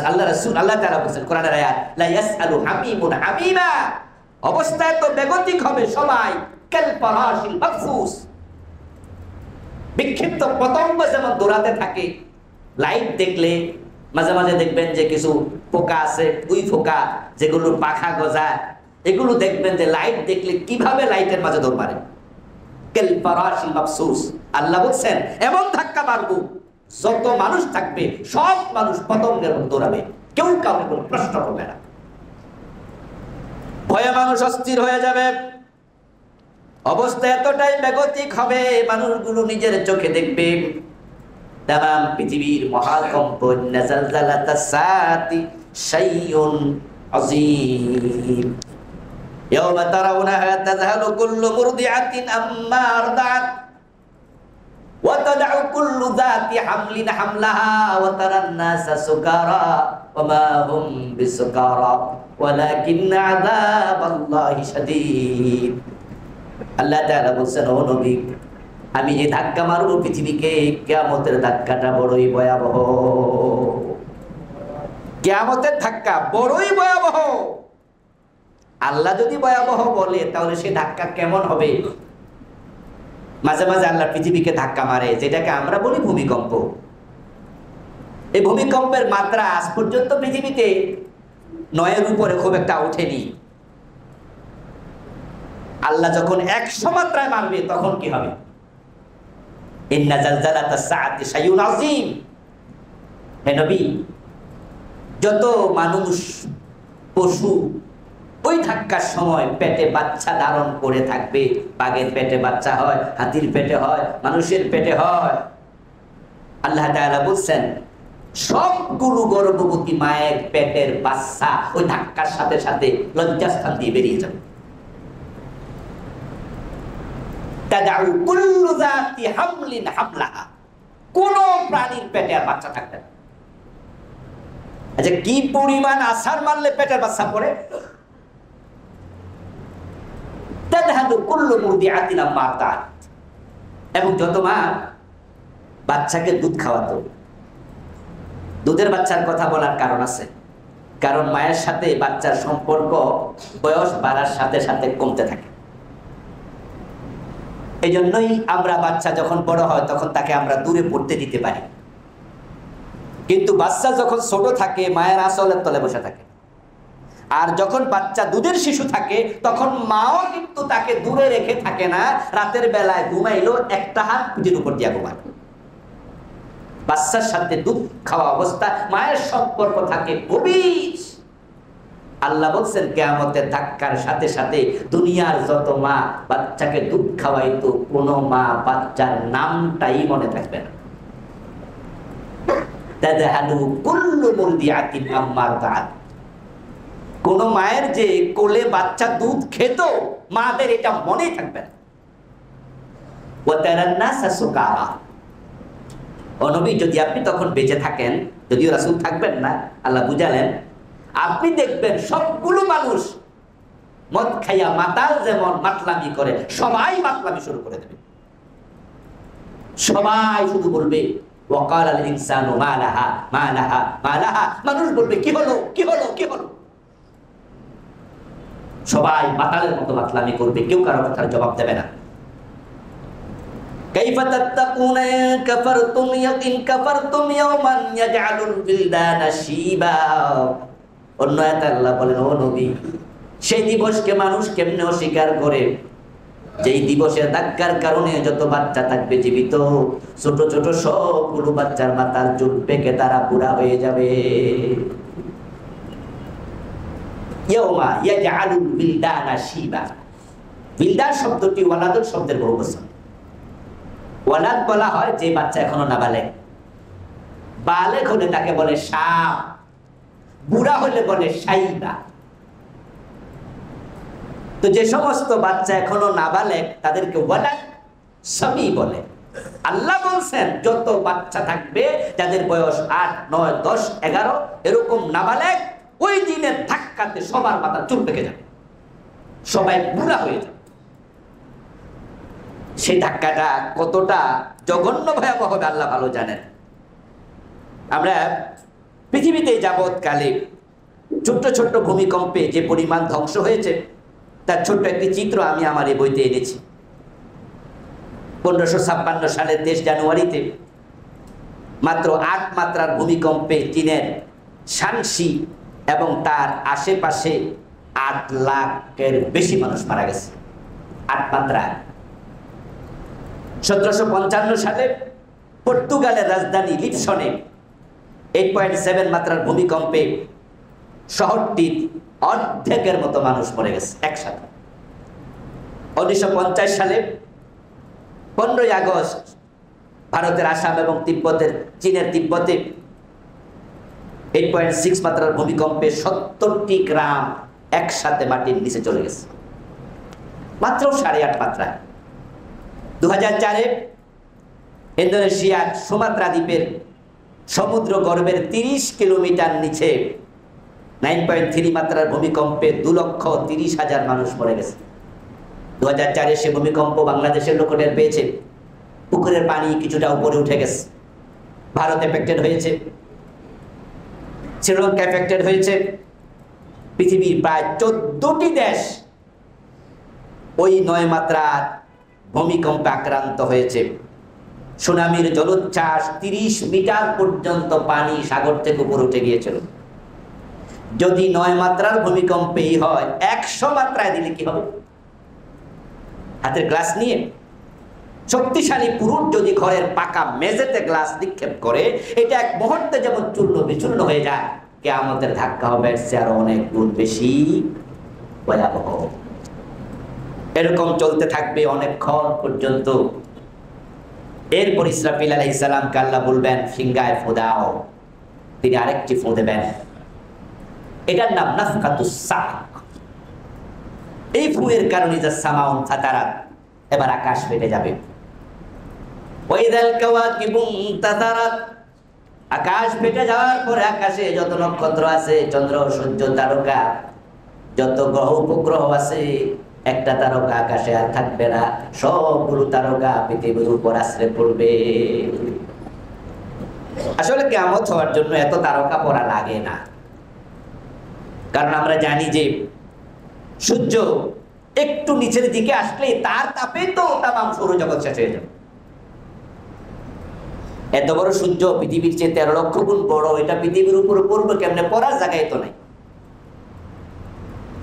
আল্লাহ রাসূল আল্লাহ তাআলা বলেন কোরআনের আয়াত, লা ইয়াসআলু হামিমুন হামিমা। অবস্থায় তো বেগতিক হবে সবাই, কাল ফারাশিল মাকফুস। বিক্ষিপ্ত পতঙ্গ যেমন দৌড়াতে থাকে, লাইট দেখলে মাঝে মাঝে দেখবেন যে কিছু পোকা আছে, উই পোকা যেগুলো পাখা গজায়, এগুলো দেখবেন যে লাইট দেখলে কিভাবে লাইটের মাঝে দৌড় মারে। কাল ফারাশিল মাকফুস। আল্লাহ বলছেন এমন ধাক্কা মারবো, যত মানুষ থাকবে সব মানুষ পতঙ্গের মতো দৌড়াবে, কেউ কাউকে কোনো প্রশ্ন করবে না। ভয়ে মানুষ অস্থির হয়ে যাবে। অবস্থা এতটাই বেগতিক হবে, মানুষগুলো নিজের চোখে দেখবে তাম পৃথিবীর মহাকম্প, নাযালজালাতাস সাআতি শাইউন আযীম। ইয়াওমা তারাউনাহা তাযহালু কুল্লু মুরদিআতিন আম্মা আরদাআত ওয়া তাদউ কুল্লু যাতি হামলিন হামলাহা ওয়া তারান নাসা সুকারা ওয়া মা হুম বিসুকারা ওয়ালাকিন্না আযাবাল্লাহি শাদীদ। আল্লাহ তাআলা বলেন, ও নবী, আমি যে ধাক্কা মারব পৃথিবীকে, কিয়ামতের ধাক্কাটা বড়ই ভয়াবহ। কিয়ামতের ধাক্কা বড়ই ভয়াবহ। আল্লাহ যদি ভয়াবহ বলে তাহলে সে ধাক্কা কেমন হবে? মাঝে মাঝে আল্লাহ পৃথিবীকে ধাক্কা মারে, যেটাকে আমরা বলি ভূমিকম্প। এই ভূমিকম্পের মাত্রা আজ পর্যন্ত পৃথিবীতে 9-এর উপরে খুব একটা ওঠেনি। আল্লাহ যখন 100 মাত্রায় মারবে তখন কি হবে? ইন্না জালজালাতাস সাআতি শাইউন আযীম। হে নবী, যত মানুষ পশু ওই ধাক্কার সময় পেটে বাচ্চা ধারণ করে থাকবে, বাঘের পেটে বাচ্চা হয়, হাতির পেটে হয়, মানুষের পেটে হয়। আল্লাহ তাআলা বলছেন, সবগুলো গর্ভবতী মায়ের পেটের বাচ্চা ওই ধাক্কার সাথে সাথে লজ্জাস্থান দিয়ে বেরিয়ে যাবে। তাদউ কুল্লু যাতি হামলিন হামলাহা, কোন প্রাণীর পেটে আর বাচ্চা থাকবে না। আচ্ছা, কি পরিমাণ আছাড় মারলে পেটের বাচ্চা পড়ে? তাদহাদু কুল্লু মুরদিআতিন আম্মা আরদাআত। এবং যত মা বাচ্চাকে দুধ খাওয়াতো, দুধের বাচ্চার কথা বলার কারণ আছে, কারণ মায়ের সাথে বাচ্চার সম্পর্ক বয়স বাড়ার সাথে সাথে কমতে থাকে। এই জন্যই আমরা বাচ্চা যখন বড় হয় তখন তাকে আমরা দূরে পড়তে দিতে পারি, কিন্তু বাচ্চা যখন ছোট থাকে মায়ের আঁচলের তলে বসে থাকে। আর যখন বাচ্চা দুধের শিশু থাকে তখন মাও কিন্তু তাকে দূরে রেখে থাকে না, রাতের বেলায় ঘুমাইলো একটা হাত পিঠের উপর দিয়া ঘুমায়। বাচ্চার সাথে দুধ খাওয়া অবস্থা মায়ের সম্পর্ক থাকে গভীর। আল্লাহ বলছেন, কিয়ামতের ধাক্কার সাথে সাথে দুনিয়ার যত মা বাচ্চাকে দুধ খাওয়াইতো, কোন মা বাচ্চার নামটাই মনে থাকবে না। তাদহালু কুল্লু মুরদিআতিন আম্মা আরদাআত। কোন মায়ের যে কোলে বাচ্চা দুধ খেত, মাদের এটা মনেই থাকবে না। ওয়া তারান নাসা সুকারা। ও নবী, যদি আপনি তখন বেঁচে থাকেন, যদিও রাসূল থাকবেন না, আল্লাহ বুঝালেন, আপনি দেখবেন সবগুলো মানুষ মদ খাইয়া মাতাল যেমন মাতলামি করে, সবাই মাতলামি শুরু করে দেবে। সবাই শুধু বলবে ওয়াকালাল ইনসানু মা লাহা মা লাহা মা লাহা। মানুষ বলবে, কি হলো কি হলো কি হলো। সবাই মাতালের মতো মাতলামি করবে, কেউ কারো কথার জবাব দেবে না। কাইফা তাত্তাকুনা ইন কাফারতুম ইয়াওমান ইয়াজআলুল বিলদানা শিবা। অন্য আয়াতে আল্লাহ বলেন, ও নবী, সেই দিবসকে মানুষ কেমনে অস্বীকার করে, যেই দিবসের ধাক্কার কারণে যত বাচ্চা থাকবে জীবিত, ছোট ছোট সবগুলো বাচ্চার মাথার চুল পেকে তারা বুড়া হয়ে যাবে। ইয়াউমা ইয়াজআলুল বিলদানা শিবা। বিলদান শব্দটি ওয়ালাদুল শব্দের বহুবচন। ওয়ালাদ বলা হয় যে বাচ্চা এখনো নাবালেগ, বালেগ হলে তাকে বলে শাব, বুড়া হলে বলে শাইবা। তো যে সমস্ত বাচ্চা এখনো নাবালেগ তাদেরকে ওয়ালাদ সবই বলে। আল্লাহ বলছেন, যত বাচ্চা থাকবে যাদের বয়স 8, 9, 10, 11 এরকম নাবালেগ, ওই দিনের ধাক্কাতে সবার মাথা চুল পেকে যাবে, সবাই বুড়া হয়ে যাবে। সেই ধাক্কাটা কতটা জঘন্য ভয়াবহ হবে আল্লাহ ভালো জানেন। আমরা পৃথিবীতে যাবৎকালে ছোট্ট ছোট্ট ভূমিকম্পে যে পরিমাণ ধ্বংস হয়েছে তার ছোট্ট একটি চিত্র আমি আমার এই বইতে এনেছি। 1556 সালের 23 জানুয়ারিতে মাত্র 8 মাত্রার ভূমিকম্পে চীনের শানসি এবং তার আশেপাশে 8 লাখের বেশি মানুষ মারা গেছে। 8 মাত্রা। 1755 সালে পর্তুগালের রাজধানী লিসবনে 8.7 মাত্রার ভূমিকম্পে শহরটির অর্ধেকের মতো মানুষ মরে গেছে একসাথে। 1950 সালে 15ই আগস্ট ভারতের আসাম এবং চীনের তিব্বতে 8.6 মাত্রার ভূমিকম্পে 70টি গ্রাম একসাথে মাটির নিচে চলে গেছে, মাত্র 8.5 মাত্রায়। 2004-এ ইন্দোনেশিয়ার সুমাত্রা দ্বীপের সমুদ্র গর্ভের 30 কিলোমিটার নিচে 9.3 মাত্রার ভূমিকম্পে 2,30,000 মানুষ মরে গেছে। 2004-এ সে ভূমিকম্প বাংলাদেশের লোক টের পেয়েছে, পুকুরের পানি কিছুটা উপরে উঠে গেছে। ভারত এফেক্টেড হয়েছে, শ্রীলঙ্কা এফেক্টেড হয়েছে, পৃথিবীর প্রায় 14টি দেশ ওই 9 মাত্রার ভূমিকম্পে আক্রান্ত হয়েছে। সুনামির জলোচ্ছ্বাস 30 মিটার পর্যন্ত পানি সাগর থেকে উপরে উঠে গিয়েছিল। যদি 9 মাত্রার ভূমিকম্পেই হয়, 100 মাত্রায় দিলে কি হবে? হাতের গ্লাস নিয়ে শক্তিশালী পুরুষ যদি ঘরের পাকা মেঝেতে গ্লাস নিক্ষেপ করে, এটা এক মুহূর্তে যেমন চূর্ণ বিচূর্ণ হয়ে যায়, কিয়ামতের ধাক্কা হবে আরো অনেক গুণ বেশি ভয়াবহ। এরকম চলতে থাকবে অনেকক্ষণ পর্যন্ত। এরপর ইসরাফিল আলাইহিস সালামকে আল্লাহ বলবেন, সিংহায় ফু দাও। তিনি আরেকটি ফু দেবেন, এটার নাম নাফকাতুস সাক। এই ফুয়ের কারণে যা সামাউন ফাতারাত, এবার আকাশ ফেটে যাবে। ওয়াইদাল কাওয়াকিবু ইনতাসারাত, আকাশ ফেটে যাওয়ার পরে আকাশে যত নক্ষত্র আছে, চন্দ্র সূর্য তারকা, যত গ্রহ উপগ্রহ আছে, একটা তারকা আকাশে আর থাকবে না। সবগুলো তারকা পৃথিবীর উপর আশ্রে পড়বে। আসলে কিয়ামত হওয়ার জন্য এত তারকা পড়া লাগে না, কারণ আমরা জানি যে সূর্য একটু নিচের দিকে আসলে তার তাপে তো তামাম সৌরজগৎ শেষ হয়ে যাবে। এত বড় সূর্য পৃথিবীর চেয়ে 13 লক্ষ গুণ বড়, এটা পৃথিবীর উপরে পড়বে কেমনে? পড়ার জায়গায় তো নাই।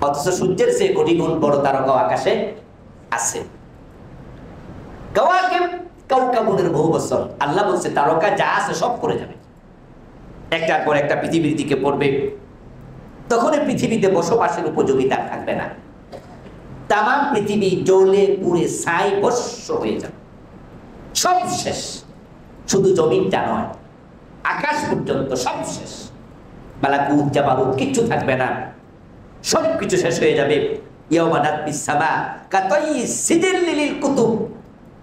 অথচ সূর্যের চেয়ে কোটি গুণ বড় তারকা আকাশে আছে। কাওকাবুনের বহু বছর আল্লাহ বলছে তারকা যা আছে সব পড়ে যাবে, একটার পর একটা পৃথিবীর দিকে পড়বে। তখন পৃথিবীতে বসবাসের উপযোগিতা থাকবে না। তামাম পৃথিবী জ্বলে পুড়ে ছাই ভস্ম হয়ে যাবে, সব শেষ। শুধু জমিনটা নয়, আকাশ পর্যন্ত সব শেষ। মালাকুত জাবারুত কিচ্ছু থাকবে না, সব কিছু শেষ হয়ে যাবে। ইয়াউমা নাতমিস সামা কাতাইয়িস সিজিল লিল কুতুব,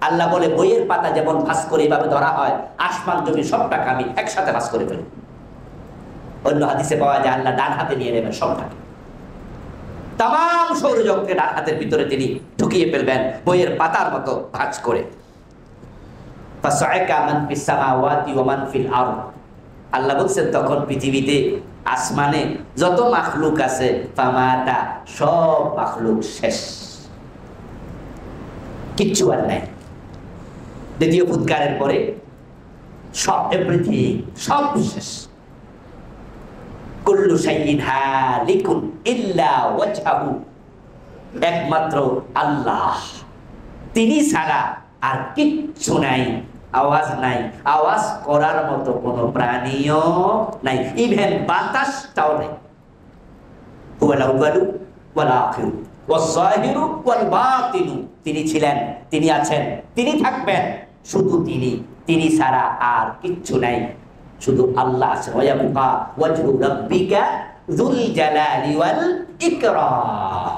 আল্লাহ বলে বইয়ের পাতা যেমন ভাঁজ করে এইভাবে ধরা হয়, আসমান জমি সবটাকে আমি একসাথে ভাঁজ করে ফেলব। অন্য হাদিসে পাওয়া যায় আল্লাহ ডান হাতে নিয়ে নেবেন সবটাকে, তামাম সৌরজগৎকে ডান হাতের ভিতরে তিনি ঢুকিয়ে ফেলবেন বইয়ের পাতার মতো ভাঁজ করে। ফাসাইকা মান ফিস সামাওয়াতি ওয়া মান ফিল আরদ, আল্লাহ বলছেন তখন পৃথিবীতে আসমানে যত মাখলুক আছে, ফামাতা, সব মাখলুক শেষ, কিচ্ছু আর নাই। দ্বিতীয় ফুৎকারের পরে সব এভরিথিং সব শেষ। কুল্লু শাইইন হালিকুন ইল্লা ওয়াজহু, একমাত্র আল্লাহ, তিনি ছাড়া আর কিচ্ছু নাই। আওয়াজ নাই, আওয়াজ করার মতো কোনো প্রাণীও নাই, ইভেন বাতাসটাও নাই। হুয়াল আউয়ালু ওয়াল আখিরু ওয়াস যাহিরু ওয়াল বাতিনু, তিনি ছিলেন, তিনি আছেন, তিনি থাকবেন, শুধু তিনি, তিনি ছাড়া আর কিচ্ছু নাই, শুধু আল্লাহ আছে। ওয়ায়াবকা ওয়াজহু রাব্বিকা যুল জালালি ওয়াল ইকরাম।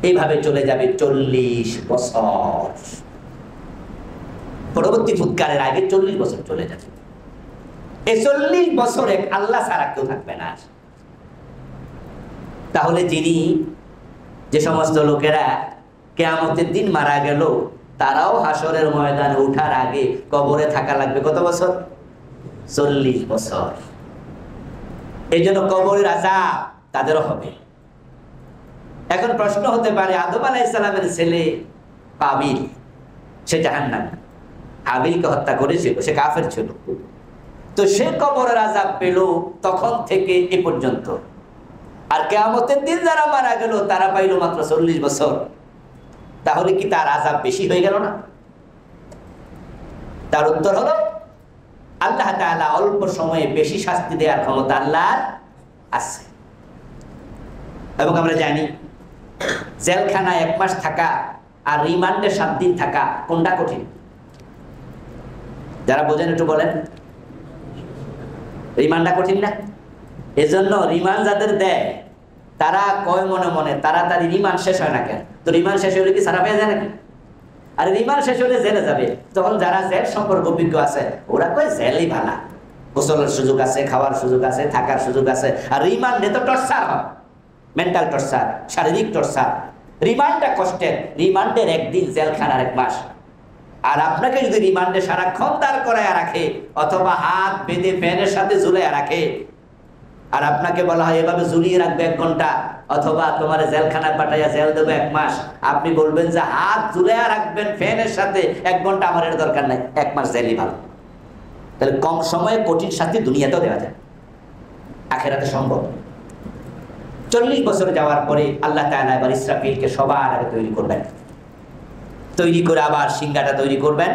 এইভাবে চলে যাবে 40 বছর। পরবর্তী ফুৎকারের আগে 40 বছর চলে যাবে। এই 40 বছরে আল্লাহ ছাড়া কেউ থাকবে না। তাহলে যিনি, যে সমস্ত লোকেরা কিয়ামতের দিন মারা গেল, তারাও হাসরের ময়দানে ওঠার আগে কবরে থাকা লাগবে কত বছর? 40 বছর। এই জন্য কবরের আযাব তাদেরও হবে। এখন প্রশ্ন হতে পারে, আদম আলাইহিস সালামের ছেলে কাবিল, সে জাহান্নামী, হাবিলকে হত্যা করেছিল, সে কাফের ছিল, তো সে কবরের আযাব পেল তখন থেকে এ পর্যন্ত। আর কিয়ামতের দিন যারা মারা গেল তারা পাইল মাত্র 40 বছর। তাহলে কি তার আযাব বেশি হয়ে গেল না? তার উত্তর হলো, আল্লাহ তাআলা অল্প সময়ে বেশি শাস্তি দেওয়ার ক্ষমতা আল্লাহর আছে। এবং আমরা জানি জেলখানায় 1 মাস থাকা আর রিমান্ডে 7 দিন থাকা কোনটা কঠিন? যারা বোঝেন একটু বলেন। রিমান্ডটা কঠিন না? এজন্য রিমান্ড যাদের দেয় তারা কয় মনে মনে তাড়াতাড়ি রিমান্ড শেষ হয় না কেন? তো রিমান্ড শেষ হলে কি সারা পেয়ে যায় নাকি? আর রিমান্ড শেষ হলে জেলে যাবে, তখন যারা জেল সম্পর্কে অভিজ্ঞ আছে ওরা কয় জেলই ভালো, গোসলের সুযোগ আছে, খাওয়ার সুযোগ আছে, থাকার সুযোগ আছে। আর রিমান্ডে তো টর্চার হয়, মেন্টাল টর্চার, শারীরিক টর্চার। রিমান্ডটা কষ্টের, রিমান্ডের 1 দিন, জেলখানার 1 মাস। আর আপনাকে যদি রিমান্ডে সারাক্ষণ দাঁড় করায় রাখে অথবা হাত বেঁধে ফ্যানের সাথে ঝুলাইয়া রাখে, আর আপনাকে বলা হয় এভাবে ঝুলিয়ে রাখবে 1 ঘন্টা অথবা তোমার জেলখানায় পাঠাইয়া জেল দেবো 1 মাস, আপনি বলবেন যে হাত ঝুলাইয়া রাখবেন ফ্যানের সাথে 1 ঘন্টা, আমার এর দরকার নাই, 1 মাস জেলই ভালো। তাহলে কম সময়ে কঠিন শাস্তি দুনিয়াতেও দেওয়া যায়, আখিরাতে সম্ভব। 40 বছর যাওয়ার পরে আল্লাহ তাআলা এবার ইসরাফিলকে সবার আগে তৈরি করবেন, তৈরি করে আবার সিংহাটা তৈরি করবেন,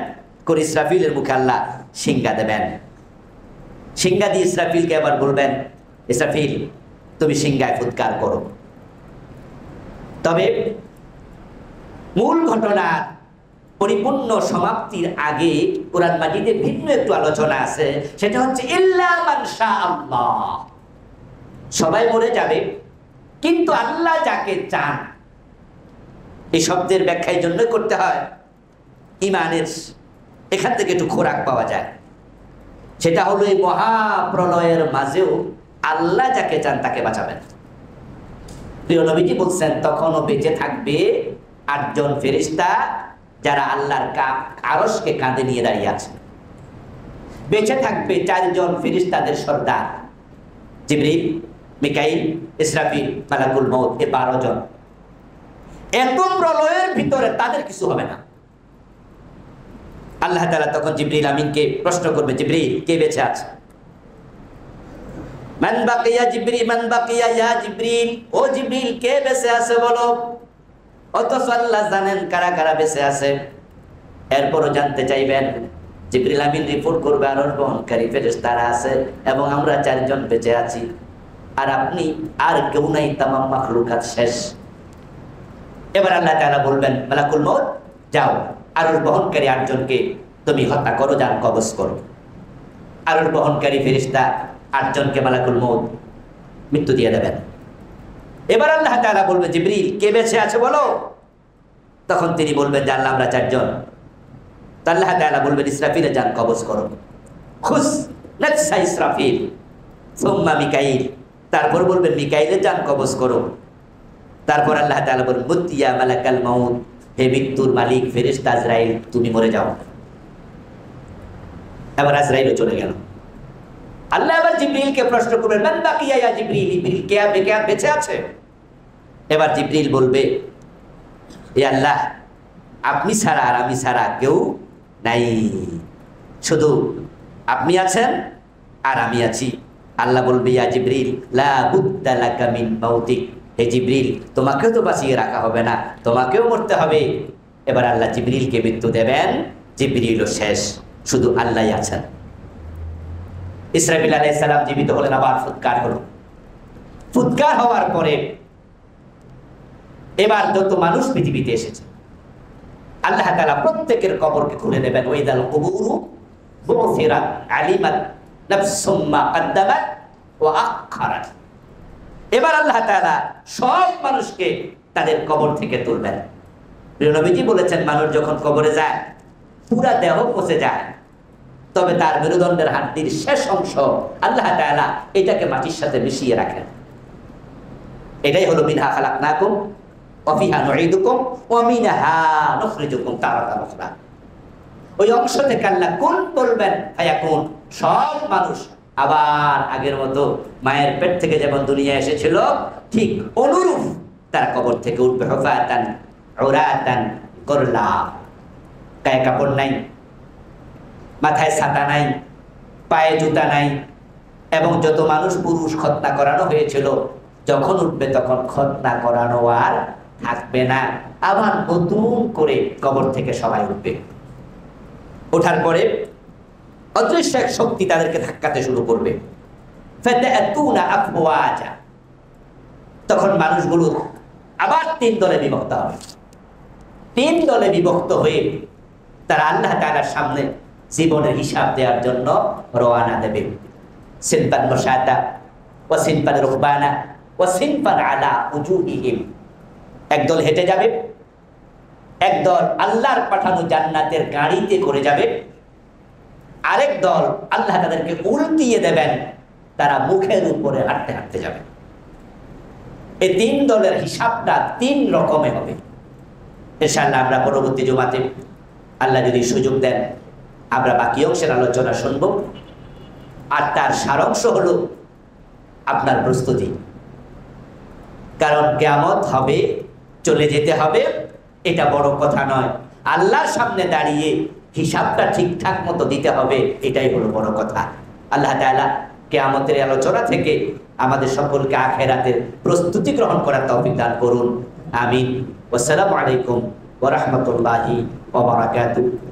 করে ইসরাফিলের মুখে আল্লাহ সিংহা দেবেন। সিংহা দিয়ে ইসরাফিলকে আবার বলবেন, ইসরাফিল তুমি সিংহায় ফুৎকার করো। তবে মূল ঘটনার পরিপূর্ণ সমাপ্তির আগে কোরআন মাজিদে ভিন্ন একটু আলোচনা আছে, সেটা হচ্ছে ইল্লা মান শা আল্লাহ। সবাই মরে যাবে কিন্তু আল্লাহ যাকে চান। এই শব্দের ব্যাখ্যা এই জন্যই করতে হয়, ইমানের এখান থেকে একটু খোরাক পাওয়া যায়। সেটা হলো এই মহাপ্রলয়ের মাঝেও আল্লাহ যাকে চান তাকে বাঁচাবেন। প্রিয় নবীজি বলছেন তখনও বেঁচে থাকবে 8 জন ফেরেশতা যারা আল্লাহর আরশকে কাঁধে নিয়ে দাঁড়িয়ে আছে। বেঁচে থাকবে 4 জন ফেরেশতাদের সর্দার, জিবরিল, মিকাইল, ইসরাফিল, মালাকুল মউত, এ 12 জন। এত প্রলয়ের ভিতরে তাদের কিছু হবে না। আল্লাহ তাআলা তখন জিবরিল আমিনকে প্রশ্ন করবে, জিবরিল কে বেঁচে আছে? মান বাকিয়া জিবরিল, মান বাকিয়া ইয়া জিবরিল, ও জিবরিল কে বেঁচে আছে বলো। অথচ আল্লাহ জানেন কারা কারা বেঁচে আছে। এরপরও জানতে চাইবেন, জিবরিল আমিন রিপোর্ট করবে আরশ বহনকারী ফেরেশতারা আছে এবং আমরা 4 জন বেঁচে আছি, আর আপনি আর কেউ নাই, তামাম মাখলুকাত শেষ। এবার আল্লাহ তাআলা বলবেন, মালাকুল মউত যাও আরশ বহনকারী 8 জনকে তুমি হত্যা করো, যান কবজ করো। আরশ বহনকারী ফেরেশতা 8 জনকে মালাকুল মউত মৃত্যু দিয়ে দেবেন। এবার আল্লাহ তাআলা বলবেন, জিবরিল কে বেঁচে আছে বলো। তখন তিনি বলবেন যে আল্লাহ আমরা 4 জন। তো আল্লাহ তাআলা বলবেন, ইসরাফিলে যান কবজ করো। খুশ নাফসা ইসরাফিল সুম্মা মিকাইল, তারপর বলবেন মিকাইলে যান কবজ করো। তারপর আল্লাহ তাআলা বলবেন, মুতিয়া মালাকাল মাউত, হে মৃত্যুর মালিক ফেরেশতা আজরাইল তুমি মরে যাও। এবার আজরাইলও চলে গেল। আল্লাহ এবার জিবরিলকে প্রশ্ন করবেন, মান বাকিয়া ইয়া জিবরিল, জিবরিল কে বেঁচে আছে? এবার জিবরিল বলবে, হে আল্লাহ আপনি ছাড়া আর আমি ছাড়া কেউ নাই, শুধু আপনি আছেন আর আমি আছি। আল্লাহ বলবে, ইয়া জিবরিল লা বুদ্দা লাকা মিন মাউতিক, হে জিবরিল তোমাকেও তো বাঁচিয়ে রাখা হবে না, তোমাকেও মরতে হবে। এবার আল্লাহ জিবরিলকে মৃত্যু দেবেন, জিবরিলও শেষ, শুধু আল্লাহই আছেন। ইসরাফিল আলাইহিস সালাম জীবিত হলেন, আবার ফুৎকার হলো। ফুৎকার হওয়ার পরে এবার যত মানুষ পৃথিবীতে এসেছে আল্লাহ তাআলা প্রত্যেকের কবরকে খুলে দেবেন। ওয়াইদাল কুবুরু বুসিরাত আলিমাত নাফসুম মা কদ্দামাত ওয়া আখারাত। এবার আল্লাহ তাআলা সব মানুষকে তাদের কবর থেকে তুলবেন। প্রিয় নবীজি বলেছেন, মানুষ যখন কবরে যায় পুরা দেহ পচে যায়, তবে তার মেরুদণ্ডের হাড্ডির শেষ অংশ আল্লাহ তাআলা এটাকে মাটির সাথে মিশিয়ে রাখেন। এটাই হলো মিনহা খালাকনাকুম ওয়া ফিহা নুঈদুকুম ওয়া মিনহা নুখরিজুকুম তারাতান উখরা। ওই অংশ থেকে আল্লাহ কুন বলবেন, ফায়াকুন, সব মানুষ আবার আগের মতো মায়ের পেট থেকে যেমন দুনিয়া এসেছিল ঠিক অনুরূপ তারা কবর থেকে উঠবে। হুফাতান উরাতান গুরলা, গায়ে কাপড় নাই, মাথায় ছাতা নাই, পায়ে জুতা নাই, এবং যত মানুষ পুরুষ খতনা করানো হয়েছিল যখন উঠবে তখন খতনা করানো আর থাকবে না, আবার নতুন করে কবর থেকে সবাই উঠবে। ওঠার পরে অদৃশ্য এক শক্তি তাদেরকে ধাক্কাতে শুরু করবে। ফাতাতুনা আফওয়াজা, তখন মানুষগুলো আবার তিন দলে বিভক্ত হবে। তিন দলে বিভক্ত হয়ে তারা আল্লাহ তাআলার সামনে জীবনের হিসাব দেওয়ার জন্য রওনা দেবে। সিনফান মুশাতা ওয়া সিনফান রুকবানা ওয়া সিনফান আলা উজুহিহিম। একদল হেঁটে যাবে, একদল আল্লাহর পাঠানো জান্নাতের গাড়িতে করে যাবে, আরেক দল আল্লাহ তাদেরকে উল্টিয়ে দেবেন, তারা মুখের উপরে হাঁটতে হাঁটতে যাবে। এই তিন দলের হিসাবটা তিন রকমে হবে। ইনশাআল্লাহ আমরা পরবর্তী জুমাতে আল্লাহ যদি সুযোগ দেন আমরা বাকি অংশের আলোচনা শুনব। আর তার সারাংশ হলো আপনার প্রস্তুতি। কারণ কিয়ামত হবে, চলে যেতে হবে, এটা বড় কথা নয়। আল্লাহর সামনে দাঁড়িয়ে হিসাবটা ঠিকঠাক মতো দিতে হবে, এটাই হলো বড় কথা। আল্লাহ তাআলা কিয়ামতের আলোচনা থেকে আমাদের সকলকে আখিরাতের প্রস্তুতি গ্রহণ করার তৌফিক দান করুন। আমিন। আসসালামু আলাইকুম ওয়া রাহমাতুল্লাহি ওয়া বারাকাতুহু।